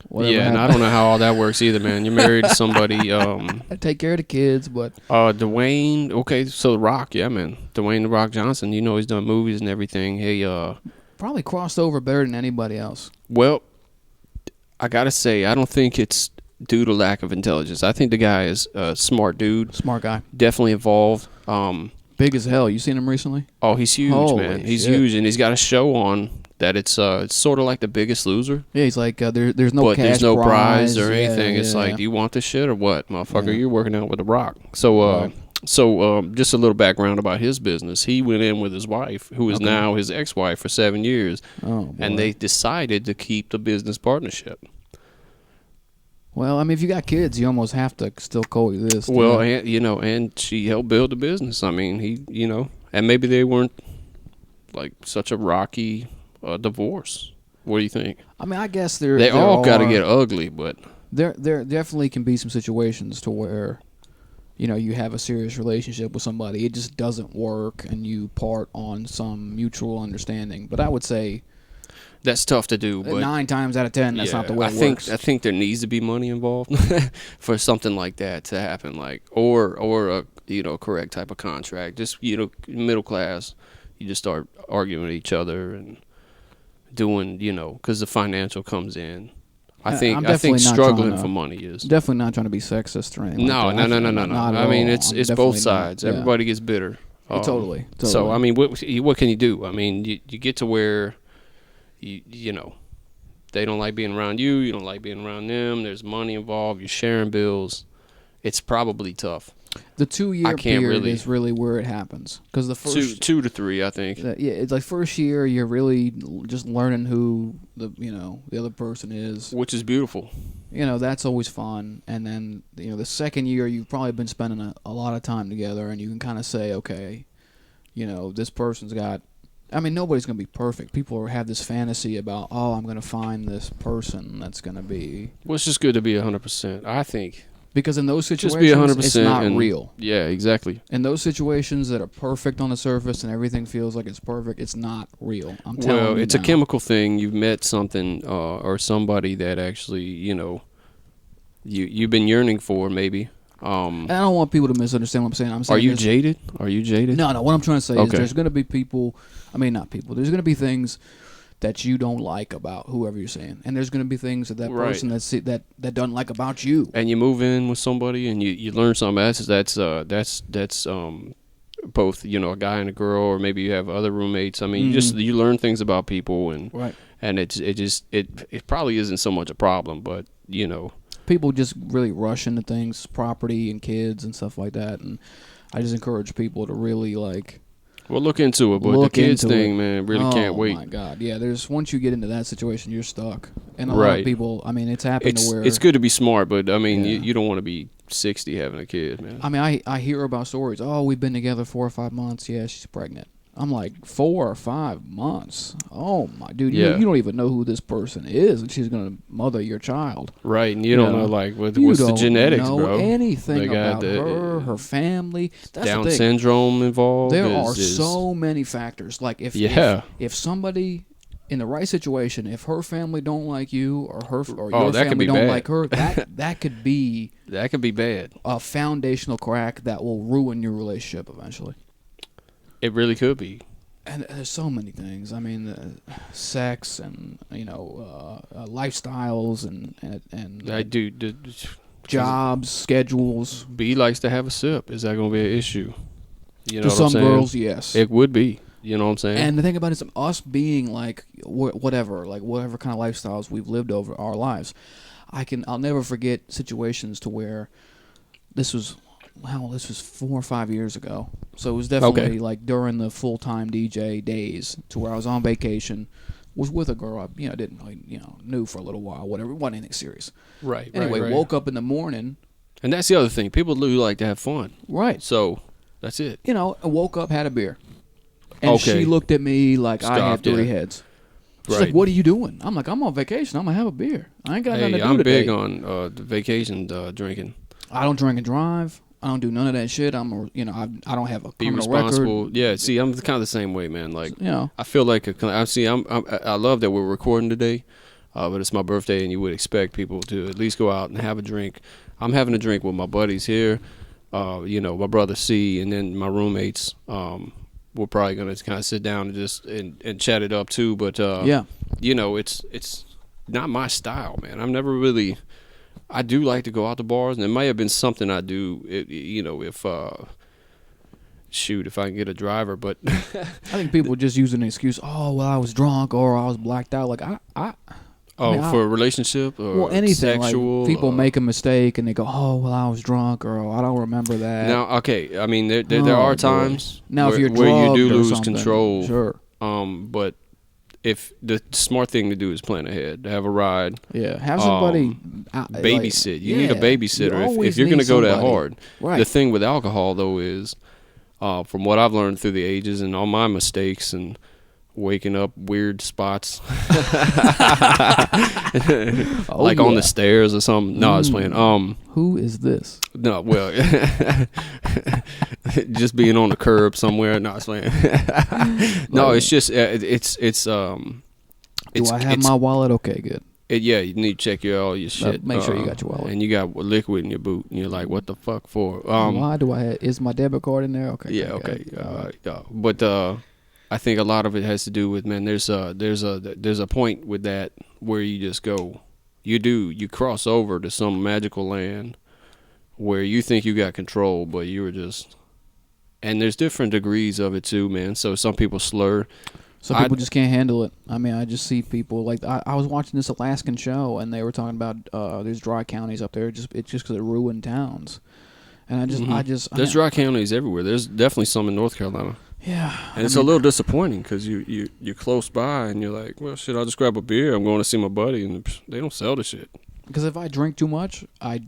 whatever. Yeah, and I don't know how all that works either, man. You're married to somebody. I take care of the kids, but. Dwayne, okay, so The Rock, yeah, man. Dwayne The Rock Johnson, he's done movies and everything. Hey, probably crossed over better than anybody else. Well, I gotta say, I don't think it's due to lack of intelligence. I think the guy is a smart dude. Smart guy. Definitely evolved. Big as hell. You seen him recently? Oh, he's huge, man. He's huge, and he's got a show on that it's sort of like The Biggest Loser. Yeah, he's like, there's no but cash there's no prize or Yeah, anything. It's like, do you want this shit or what, motherfucker? You're working out with The Rock. So, just a little background about his business. He went in with his wife, who is now his ex-wife for 7 years, and they decided to keep the business partnership. Well, I mean, if you got kids, you almost have to still coexist. Well, and she helped build the business. I mean, and maybe they weren't like such a rocky divorce. What do you think? I mean, I guess they all got to get ugly, but there definitely can be some situations to where, you have a serious relationship with somebody, it just doesn't work, and you part on some mutual understanding. But I would say. That's tough to do, but 9 times out of 10, that's not the way it works. I think there needs to be money involved for something like that to happen, like or a correct type of contract. Just middle class, you just start arguing with each other and doing because the financial comes in. I think struggling for money is definitely not trying to be sexist or anything. No. I mean, it's both sides. Not, yeah. Everybody gets bitter. Totally. So I mean, what can you do? I mean, you get to where. They don't like being around you. You don't like being around them. There's money involved. You're sharing bills. It's probably tough. The 2-year period is really where it happens. Because the first 2 to 3, I think. It's like first year you're really just learning who the other person is, which is beautiful. That's always fun. And then the second year you've probably been spending a lot of time together, and you can kind of say, okay, this person's got. I mean, nobody's going to be perfect. People have this fantasy about, I'm going to find this person that's going to be. Well, it's just good to be 100%, I think. Because in those situations, just be 100%, it's not real. Yeah, exactly. In those situations that are perfect on the surface and everything feels like it's perfect, it's not real. I'm telling you. Well, it's a chemical thing. You've met something or somebody that actually, you've been yearning for, maybe. And I don't want people to misunderstand what I'm saying. I'm saying, are you jaded? Are you jaded? No. What I'm trying to say is there's going to be people. I mean, not people. There's going to be things that you don't like about whoever you're saying, and there's going to be things that person that doesn't like about you. And you move in with somebody, and you learn something. That's both a guy and a girl, or maybe you have other roommates. I mean, you learn things about people, and it probably isn't so much a problem, but people just really rush into things, property and kids and stuff like that, and I just encourage people to really Well, look into it, but the kids thing, man, really can't wait. Oh my God, yeah. Once you get into that situation, you're stuck, and a lot of people. I mean, it's happened to where it's good to be smart, but I mean, you don't want to be 60 having a kid, man. I mean, I hear about stories. Oh, we've been together 4 or 5 months. Yeah, she's pregnant. I'm like 4 or 5 months. Oh my dude, Yeah. you don't even know who this person is, and she's gonna mother your child. Right, and you don't know like what's the genetics, know bro. anything about her family. That's Down the thing. syndrome involved. There are so many factors. Like if somebody in the right situation, if her family don't like you or your family don't like her, that could be bad. A foundational crack that will ruin your relationship eventually. It really could be. And there's so many things. I mean, sex and lifestyles and jobs, schedules. B likes to have a sip. Is that going to be an issue? You know to some girls, yes, it would be. You know what I'm saying? And the thing about it is, us being like whatever kind of lifestyles we've lived over our lives, I'll never forget situations to where this was 4 or 5 years ago. So it was definitely like during the full-time DJ days, to where I was on vacation, was with a girl I didn't really, knew for a little while, whatever. It wasn't anything serious. Right. Anyway, right. Woke up in the morning. And that's the other thing. People do like to have fun. Right. So that's it. I woke up, had a beer. And she looked at me like I had 3 heads. She's like, "What are you doing?" I'm like, "I'm on vacation. I'm going to have a beer. I ain't got nothing to do today." I'm big on the vacation drinking. I don't drink and drive. I don't do none of that shit. I don't have a criminal responsible record. Yeah, see, I'm kind of the same way, man. Like, I feel like I love that we're recording today, but it's my birthday, and you would expect people to at least go out and have a drink. I'm having a drink with my buddies here, my brother C, and then my roommates. We're probably gonna kind of sit down and just and chat it up too. But it's not my style, man. I'm never really. I do like to go out to bars, and it might have been something I do, if I can get a driver. But I think people just use an excuse. Oh, well, I was drunk or I was blacked out. Like for a relationship or anything. Sexual. Like, people make a mistake and they go, "Oh, well, I was drunk," or "I don't remember that." Now, okay, I mean, there are times now where, if you're where you do lose something, control. Sure. But if the smart thing to do is plan ahead, to have a ride. Yeah, have somebody babysit. You need a babysitter if you're going to go that hard. Right. The thing with alcohol though is, from what I've learned through the ages and all my mistakes and waking up weird spots, on the stairs or something. No, I was playing. Who is this? No, well, just being on the curb somewhere. No, I was playing. No, it's just Do I have my wallet? Okay, good. You need to check all your shit. Make sure you got your wallet. And you got liquid in your boot. And you're like, what the fuck for? Why do I have? Is my debit card in there? Okay. Yeah. Okay. But I think a lot of it has to do with, man. There's a point with that where you just go. You cross over to some magical land where you think you got control, but you were just. And there's different degrees of it too, man. So some people slur. Some people just can't handle it. I mean, I just see people like I was watching this Alaskan show, and they were talking about there's dry counties up there. It's just because it ruined towns, and there's dry counties everywhere. There's definitely some in North Carolina. Yeah, and it's a little disappointing because you're close by, and you're like, well, shit, I'll just grab a beer. I'm going to see my buddy, and they don't sell the shit. Because if I drink too much, I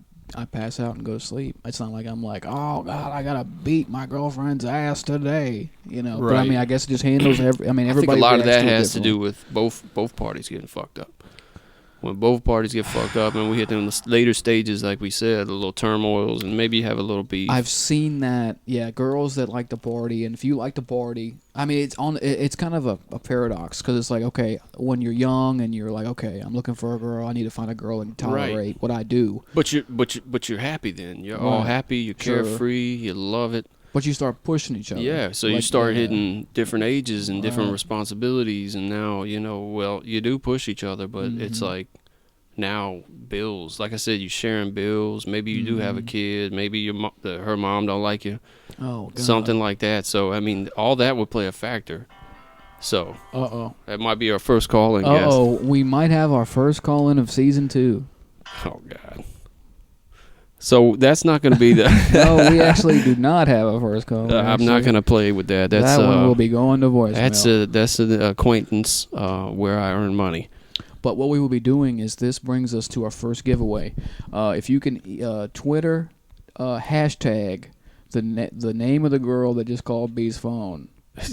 pass out and go to sleep. It's not like I'm like, oh God, I gotta beat my girlfriend's ass today, Right. But I mean, I guess it just handles everybody. I think a lot of that has to do with both parties getting fucked up. When both parties get fucked up, and we hit in the later stages, like we said, a little turmoils, and maybe you have a little beef. I've seen that. Yeah, girls that like to party, and if you like to party, I mean, it's kind of a paradox because it's like, okay, when you're young and you're like, okay, I'm looking for a girl, I need to find a girl and tolerate what I do. But you're happy then. You're all happy. You're carefree. You love it. But you start pushing each other. Yeah, so you start hitting different ages and different responsibilities, and now, you do push each other, but it's like now bills. Like I said, you sharing bills. Maybe you do have a kid. Maybe her mom don't like you. Oh, God. Something like that. So, I mean, all that would play a factor. So, that might be our first call-in guest. We might have our first call-in of season 2. Oh, God. So that's not going to be the. No, we actually do not have a first call. I'm not going to play with that. That one will be going to voicemail. That's an acquaintance where I earn money. But what we will be doing is this brings us to our first giveaway. If you can Twitter hashtag the name of the girl that just called B's phone,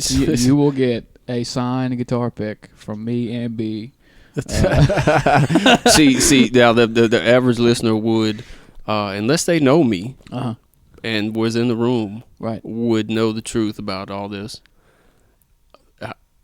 You will get a signed guitar pick from me and B. See, now the average listener would, unless they know me and was in the room, would know the truth about all this.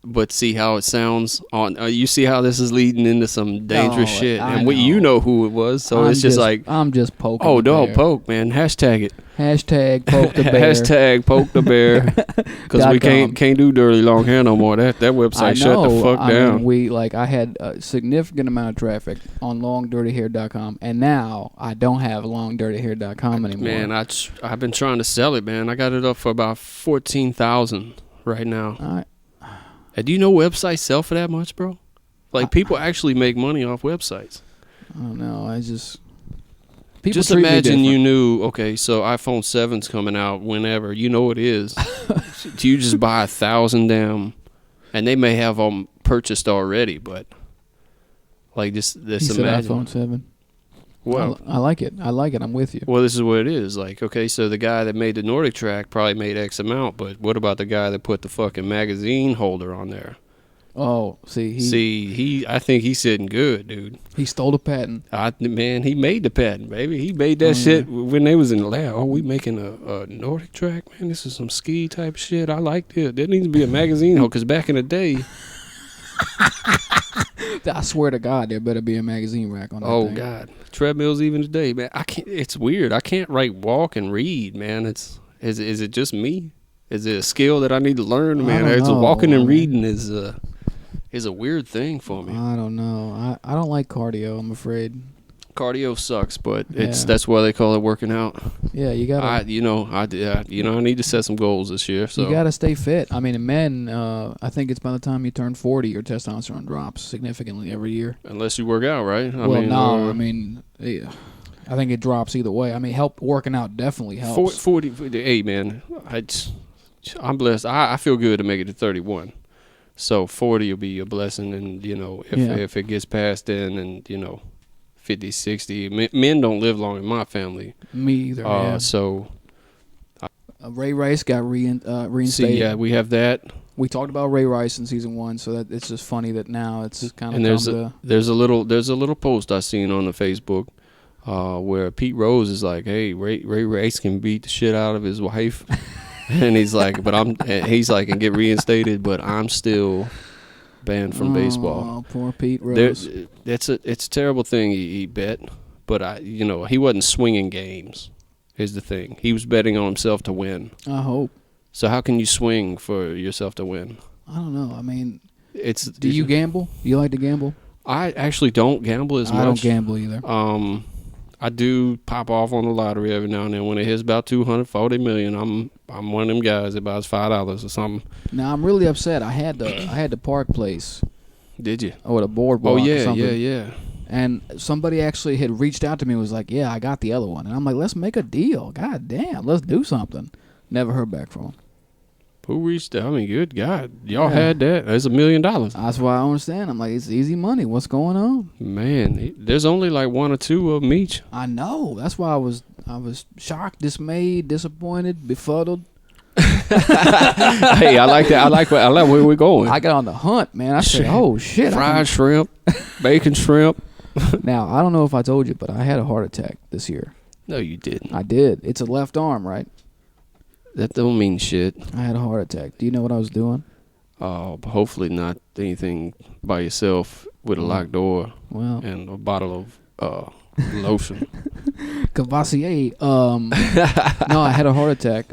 But see how it sounds on. You see how this is leading into some dangerous shit, and you know who it was. So it's just like I'm just poking. Oh, the don't bear. poke, man. Hashtag it. Hashtag poke the bear. Hashtag poke the bear. Because we can't do dirty long hair no more. That website shut the fuck down. Mean, I had a significant amount of traffic on longdirtyhair.com, and now I don't have longdirtyhair.com anymore. Man, I've been trying to sell it, man. I got it up for about 14,000 right now. All right. And do you know websites sell for that much, bro? Like, people actually make money off websites. I don't know. People just imagine you knew, okay, so iPhone 7's coming out whenever. You know it is. Do you just buy 1,000 damn, and they may have them purchased already, but, like, just imagine. iPhone 7. Well, I like it. I'm with you. Well, this is what it is. Like, okay, so the guy that made the Nordic track probably made X amount, but what about the guy that put the fucking magazine holder on there? Oh, see, I think he's sitting good, dude. He stole the patent. Man, he made the patent, baby. He made that shit when they was in the lab. Oh, we making a Nordic track, man. This is some ski type shit. I like this. There needs to be a magazine holder, because back in the day. I swear to God, there better be a magazine rack on that thing. God, treadmills even today, man. I can't. It's weird. I can't walk and read, man. Is it just me? Is it a skill that I need to learn, man? Walking and reading is a weird thing for me. I don't know. I don't like cardio, I'm afraid. Cardio sucks, but that's why they call it working out. Yeah, you gotta. I need to set some goals this year. So you gotta stay fit. I mean, in men, I think it's by the time you turn 40, your testosterone drops significantly every year. Unless you work out, right? I think it drops either way. I mean, working out definitely helps. 40, hey man, I'm blessed. I feel good to make it to 31. So 40 will be a blessing, and if it gets past then, and 50, 60. Men don't live long in my family. Me either. So Ray Rice got reinstated. See, yeah, we have that. We talked about Ray Rice in season 1, so that it's just funny that now it's kind of. And there's a little post I seen on the Facebook where Pete Rose is like, "Hey, Ray Rice can beat the shit out of his wife," and he's like, and get reinstated, but I'm still banned from baseball. Oh, poor Pete Rose. It's a terrible thing he bet, but he wasn't swinging games. Is the thing. He was betting on himself to win. I hope. So how can you swing for yourself to win? I don't know. I mean, do you gamble? You like to gamble? I actually don't gamble as much. I don't gamble either. I do pop off on the lottery every now and then. When it hits about 240 million, I'm one of them guys that buys $5 or something. Now I'm really upset. I had the Park Place. Did you? Or the boardwalk. Oh yeah, or something. yeah. And somebody actually had reached out to me and was like, "Yeah, I got the other one." And I'm like, "Let's make a deal. God damn, let's do something." Never heard back from him. Who reached out? I mean, good God, y'all had that. There's $1 million. That's why I don't understand. I'm like, it's easy money. What's going on? Man, there's only like one or two of them each. I know. That's why I was shocked, dismayed, disappointed, befuddled. Hey, I like that. I like where we're going. I got on the hunt, man. I said, "Oh shit!" Fried shrimp, bacon shrimp. Now I don't know if I told you, but I had a heart attack this year. No, you didn't. I did. It's a left arm, right? That don't mean shit. I had a heart attack. Do you know what I was doing? Hopefully not anything by yourself with a locked door and a bottle of lotion. Cavassier. No, I had a heart attack.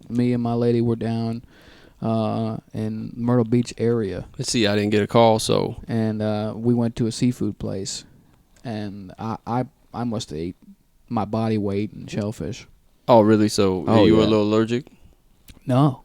Me and my lady were down in Myrtle Beach area. Let's see, I didn't get a call, so. And we went to a seafood place, and I must have ate my body weight in shellfish. Oh, really? So are you a little allergic? No.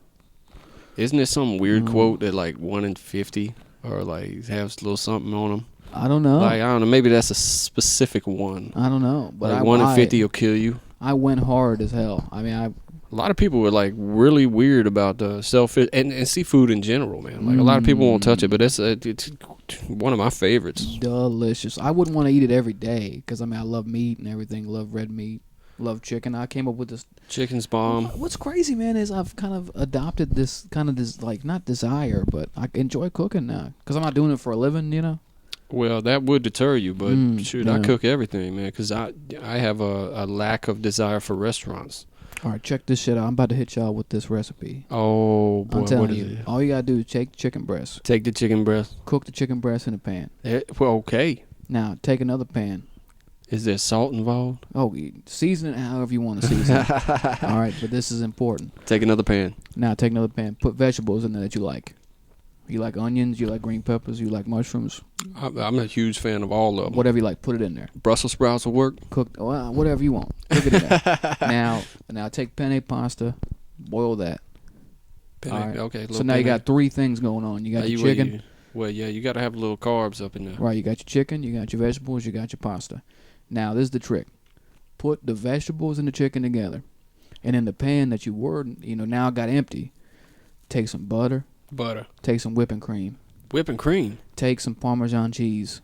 Isn't there some weird quote that like 1 in 50 or like have a little something on them? I don't know. Like, I don't know. Maybe that's a specific one. I don't know. But like 1 in 50 will kill you. I went hard as hell. I mean, a lot of people were like really weird about the shellfish and seafood in general, man. Like a lot of people won't touch it, but it's one of my favorites. Delicious. I wouldn't want to eat it every day because I love meat and everything. Love red meat. Love chicken. I came up with this. Chicken's bomb. What's crazy, man, is I've kind of adopted this like not desire, but I enjoy cooking now because I'm not doing it for a living, you know. Well, that would deter you, but shoot, I yeah. cook everything, man, because I have a lack of desire for restaurants. All right, check this shit out. I'm about to hit y'all with this recipe. Oh, boy, I'm telling what you, is it? all you gotta do is take chicken breast. Take the chicken breast. Cook the chicken breast in a pan. Well, okay. Now, take another pan. Is there salt involved? Oh, season it however you want to season it. All right, but this is important. Take another pan. Now, take another pan. Put vegetables in there that you like. You like onions, you like green peppers, you like mushrooms. I'm a huge fan of all of them. Whatever you like, put it in there. Brussels sprouts will work. Cook, well, whatever you want. Cook it in there. Now take penne pasta, boil that. Penne, all right. Okay. So now you got three things going on. You got your chicken. You got to have a little carbs up in there. Right, you got your chicken, you got your vegetables, you got your pasta. Now, this is the trick. Put the vegetables and the chicken together. And in the pan that you were, now got empty, take some butter. Take some whipping cream. Whipping cream? Take some Parmesan cheese.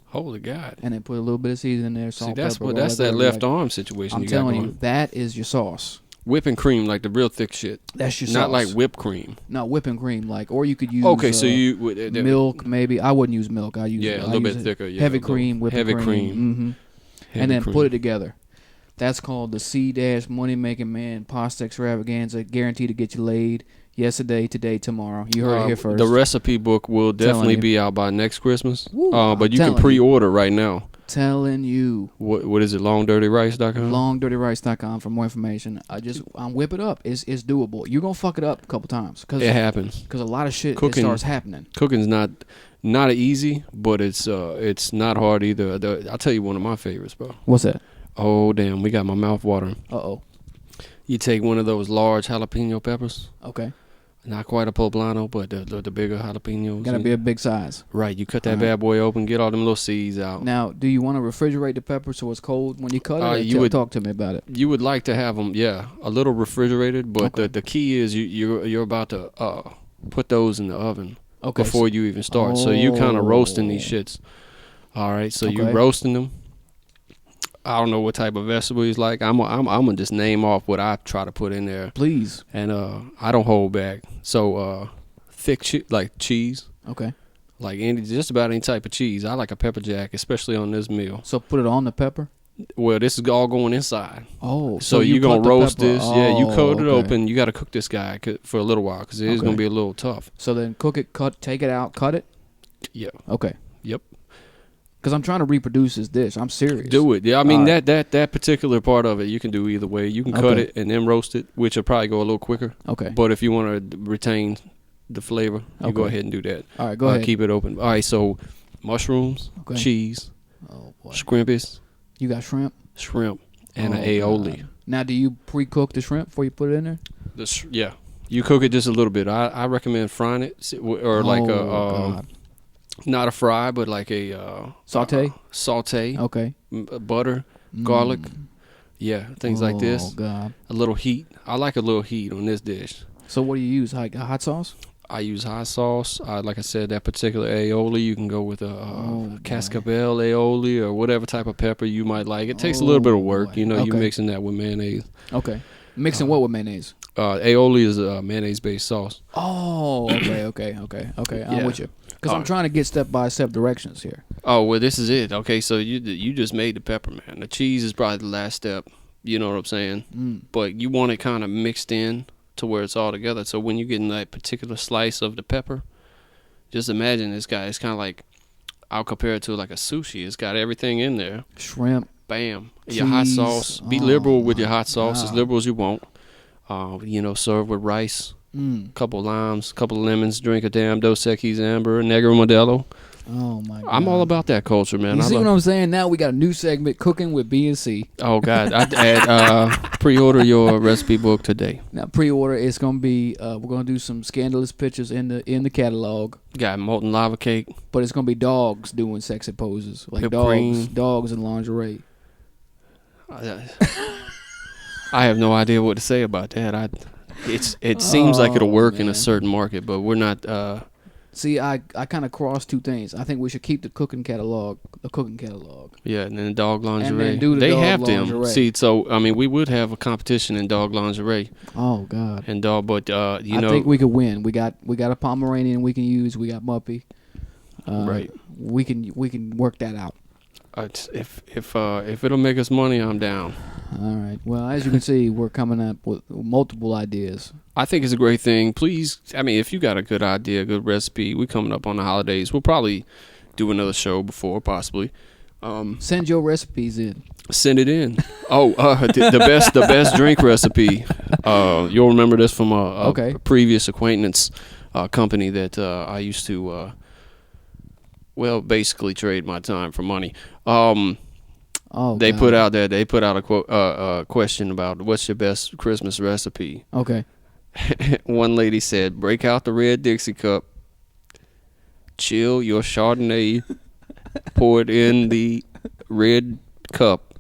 Holy God. And then put a little bit of seasoning in there, salt, pepper. That's that left arm situation I'm telling you, that is your sauce. Whipping cream, like the real thick shit. That's your sauce. Not like whipped cream. No, whipping cream, or you could use so milk, maybe. I wouldn't use milk. I use a little bit thicker. Yeah, heavy cream, whipping cream. Mm-hmm. And then put it together. That's called the C- Money Making Man Pasta Extravaganza, guaranteed to get you laid. Yesterday, today, tomorrow. You heard it here first. The recipe book will definitely be out by next Christmas. Woo, but you can pre-order right now. Telling you. What is it? LongDirtyRice.com? LongDirtyRice.com for more information. I'm whip it up. It's doable. You're gonna fuck it up a couple times. It happens. Because a lot of shit starts happening. Cooking's not easy, but it's not hard either. I'll tell you one of my favorites, bro. What's that? Oh damn, we got my mouth watering. Uh-oh. You take one of those large jalapeno peppers. Okay. Not quite a poblano, but the bigger jalapenos. Gotta be a big size. Right. You cut that bad boy open, get all them little seeds out. Now, do you want to refrigerate the pepper so it's cold when you cut it? Talk to me about it. You would like to have them, a little refrigerated, but the key is you're about to put those in the oven before you even start. So you kind of roasting these shits. All right. So you roasting them. I don't know what type of vegetable he's like. I'm gonna just name off what I try to put in there. Please. And I don't hold back. So thick like cheese. Okay. Like just about any type of cheese. I like a pepper jack, especially on this meal. So put it on the pepper? Well, this is all going inside. Oh. So you're gonna roast this. Yeah, you cut it open. You got to cook this guy for a little while because it is gonna be a little tough. So then cook it, take it out, cut it? Yeah. Okay. Yep. Because I'm trying to reproduce this dish. I'm serious. Do it. Yeah, I mean, that particular part of it, you can do either way. You can cut it and then roast it, which will probably go a little quicker. Okay. But if you want to retain the flavor, you go ahead and do that. All right, go ahead. Keep it open. All right, so mushrooms, cheese, scrimpies. You got shrimp? Shrimp, and an aioli. God. Now, do you pre-cook the shrimp before you put it in there? Yeah. You cook it just a little bit. I recommend frying it or like God. Not a fry, but like a saute. Saute. Okay. Butter, garlic. Yeah, things like this. Oh God. A little heat. I like a little heat on this dish. So what do you use? Like hot sauce? I use hot sauce. Like I said, that particular aioli, you can go with a cascabel aioli or whatever type of pepper you might like. It takes a little bit of work. You know, you're mixing that with mayonnaise. Okay. Mixing what with mayonnaise? Aioli is a mayonnaise-based sauce. Oh, okay. I'm with you. Because I'm trying to get step-by-step directions here. Oh, well, this is it. Okay, so you just made the pepper, man. The cheese is probably the last step. You know what I'm saying? But you want it kind of mixed in to where it's all together. So when you get in that particular slice of the pepper, just imagine this guy. It's kind of like, I'll compare it to like a sushi. It's got everything in there. Shrimp. Bam. Cheese. Your hot sauce. Be liberal with your hot sauce, as liberal as you want. Serve with rice. Couple limes, couple lemons, drink a damn Dos Equis Amber, Negro Modelo. Oh my God! I'm all about that culture, man. You see what I'm saying? Now we got a new segment, Cooking with B and C. Oh God! Pre-order your recipe book today. Now pre-order. It's gonna be. We're gonna do some scandalous pictures in the catalog. Got molten lava cake, but it's gonna be dogs doing sexy poses, like dogs in lingerie. I have no idea what to say about that. It seems like it'll work in a certain market, but we're not See, I kind of crossed two things. I think we should keep the cooking catalog. Yeah, and then the dog lingerie. And then do the they dog have lingerie. them. See, so I mean, we would have a competition in dog lingerie. Oh God. And dog, but I think we could win. We got a Pomeranian we can use. We got Muppy. Right. We can work that out. If it'll make us money, I'm down. All right. Well, as you can see, we're coming up with multiple ideas. I think it's a great thing. Please, I mean, if you got a good idea, a good recipe, we coming up on the holidays. We'll probably do another show before, possibly. Send your recipes in. Send it in. The best drink recipe. You'll remember this from a previous acquaintance company that I used to. Basically trade my time for money. They put out a question about what's your best Christmas recipe. Okay. One lady said, break out the red Dixie cup, chill your Chardonnay, pour it in the red cup.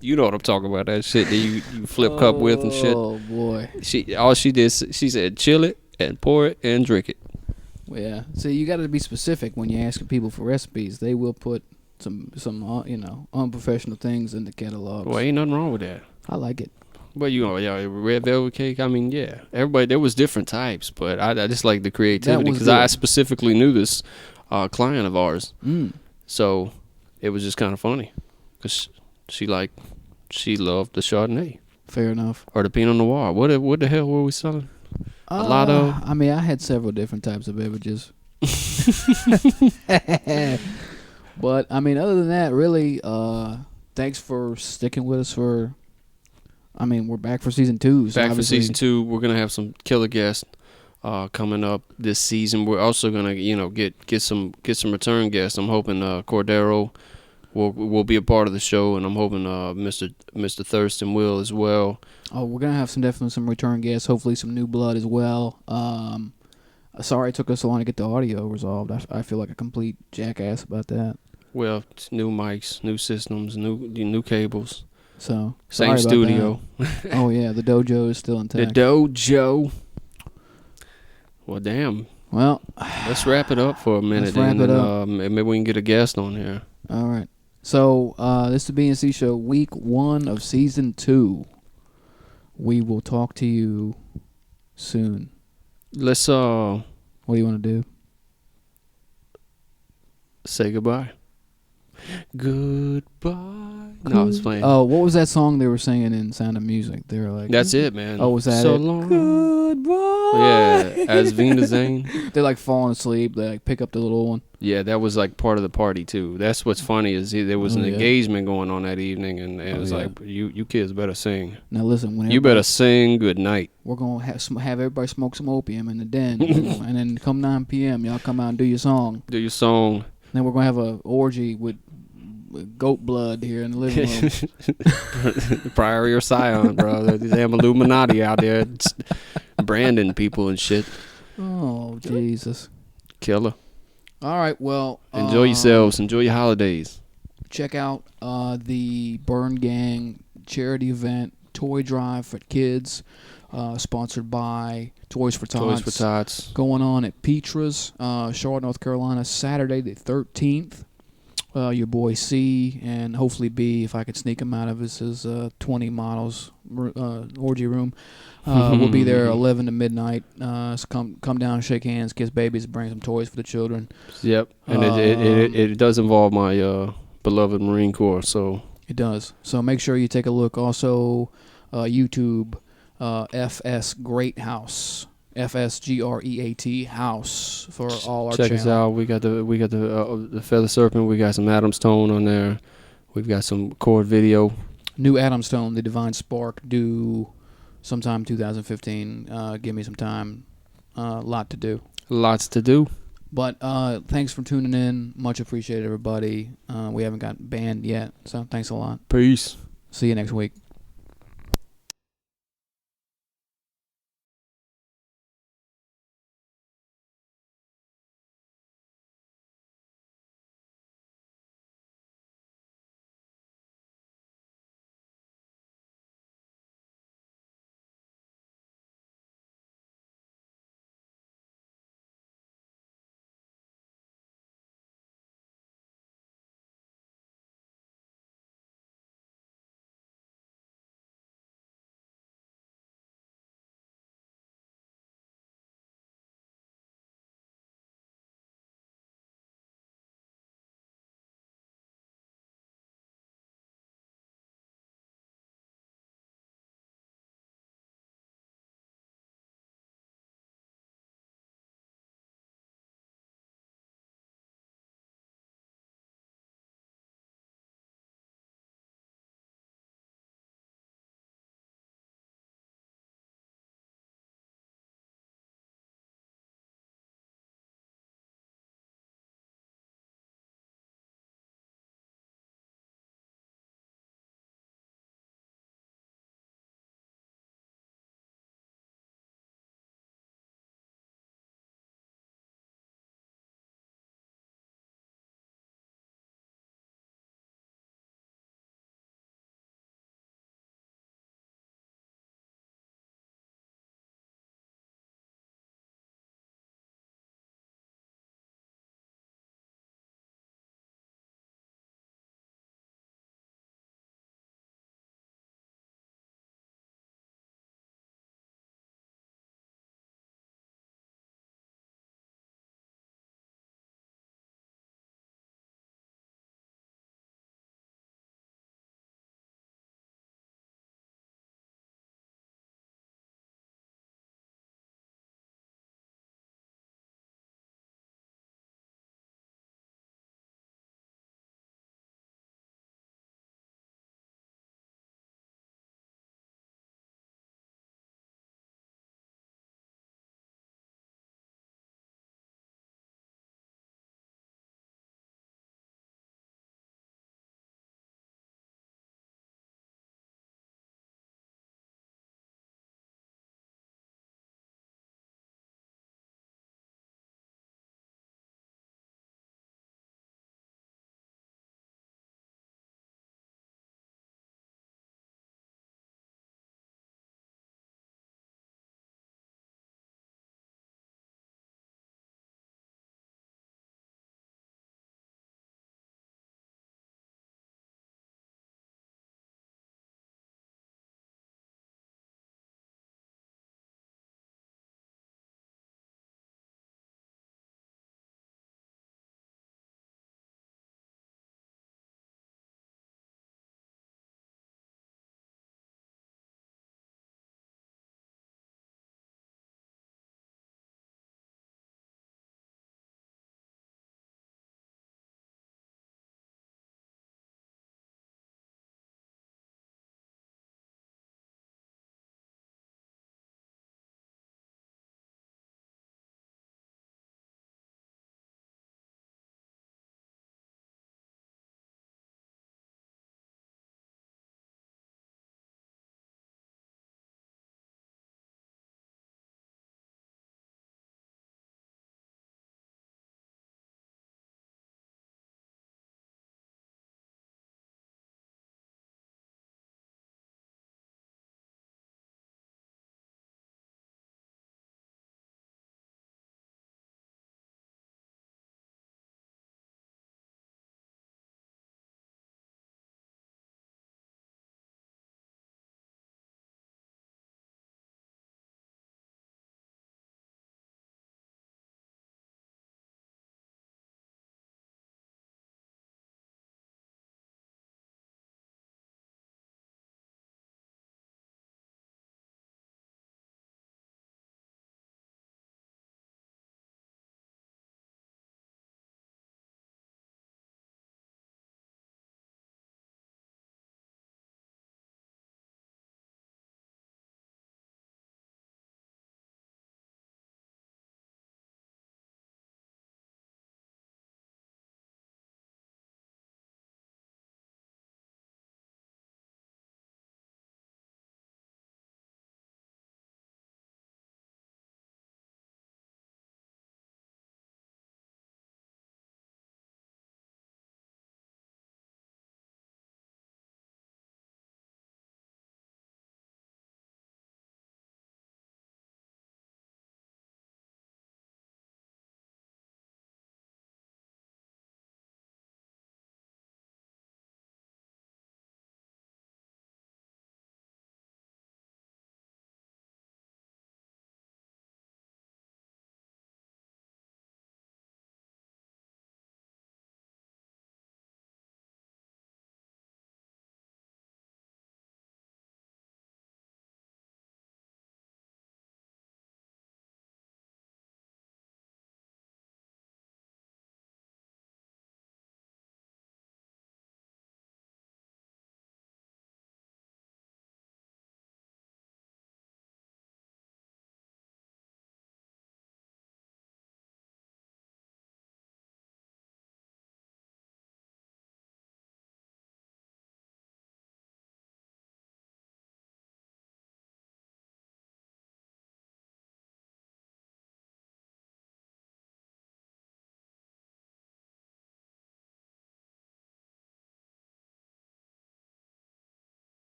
You know what I'm talking about, that shit that you flip cup with and shit. Oh boy. She said chill it and pour it and drink it. Yeah. See, you got to be specific when you're asking people for recipes. They will put some unprofessional things in the catalogs. Well, ain't nothing wrong with that. I like it. Well, red velvet cake. I mean, yeah, everybody. There was different types, but I just like the creativity because I specifically knew this client of ours. So it was just kind of funny because she loved the Chardonnay. Fair enough. Or the Pinot Noir. What the hell were we selling? A Lotto. I mean, I had several different types of beverages. But I mean, other than that, really, thanks for sticking with us for. I mean, we're back for season 2. So back for season 2. We're gonna have some killer guests coming up this season. We're also gonna, get some return guests. I'm hoping Cordero will be a part of the show, and I'm hoping Mr. Thurston will as well. Oh, we're gonna have definitely some return guests. Hopefully, some new blood as well. Sorry it took us so long to get the audio resolved. I feel like a complete jackass about that. Well, it's new mics, new systems, new cables. So same studio. Oh yeah, the dojo is still intact. The dojo. Well, damn. Well, let's wrap it up for a minute. Maybe we can get a guest on here. All right. So this is the B&C Show, week 1 of season 2. We will talk to you soon. Let's What do you want to do? Say goodbye. Goodbye. No, I was playing. Oh, what was that song they were singing in Sound of Music? They were like, that's it, man. Oh, was that so it? Long. Goodbye. Yeah, as Vina Zane. They're like falling asleep. They like pick up the little one. Yeah, that was like part of the party too. That's what's funny is there was an engagement going on that evening, and it was like you kids better sing. Now listen, you better sing good night. We're gonna have everybody smoke some opium in the den, and then come 9 p.m. y'all come out and do your song. Do your song. Then we're gonna have a orgy with goat blood here in the living room. Priory or Scion, bro. They have Illuminati out there branding people and shit. Oh, Jesus. Killer. All right, well. Enjoy yourselves. Enjoy your holidays. Check out the Burn Gang charity event, Toy Drive for Kids, sponsored by Toys for Tots. Toys for Tots. Going on at Petra's, Charlotte, North Carolina, Saturday the 13th. Your boy C and hopefully B, if I could sneak him out of his 20 models orgy room. We'll be there 11 to midnight. So come down, shake hands, kiss babies, bring some toys for the children. Yep, and it does involve my beloved Marine Corps. So it does. So make sure you take a look. Also, YouTube, FS Great House. FSGREAT House for all our check channel. us out. We got the Feather Serpent. We got some Adam's Tone on there. We've got some chord video. New Adam's Tone, The Divine Spark, due sometime 2015. Give me some time. Lot to do. Lots to do. But thanks for tuning in. Much appreciated, everybody. We haven't got banned yet, so thanks a lot. Peace. See you next week.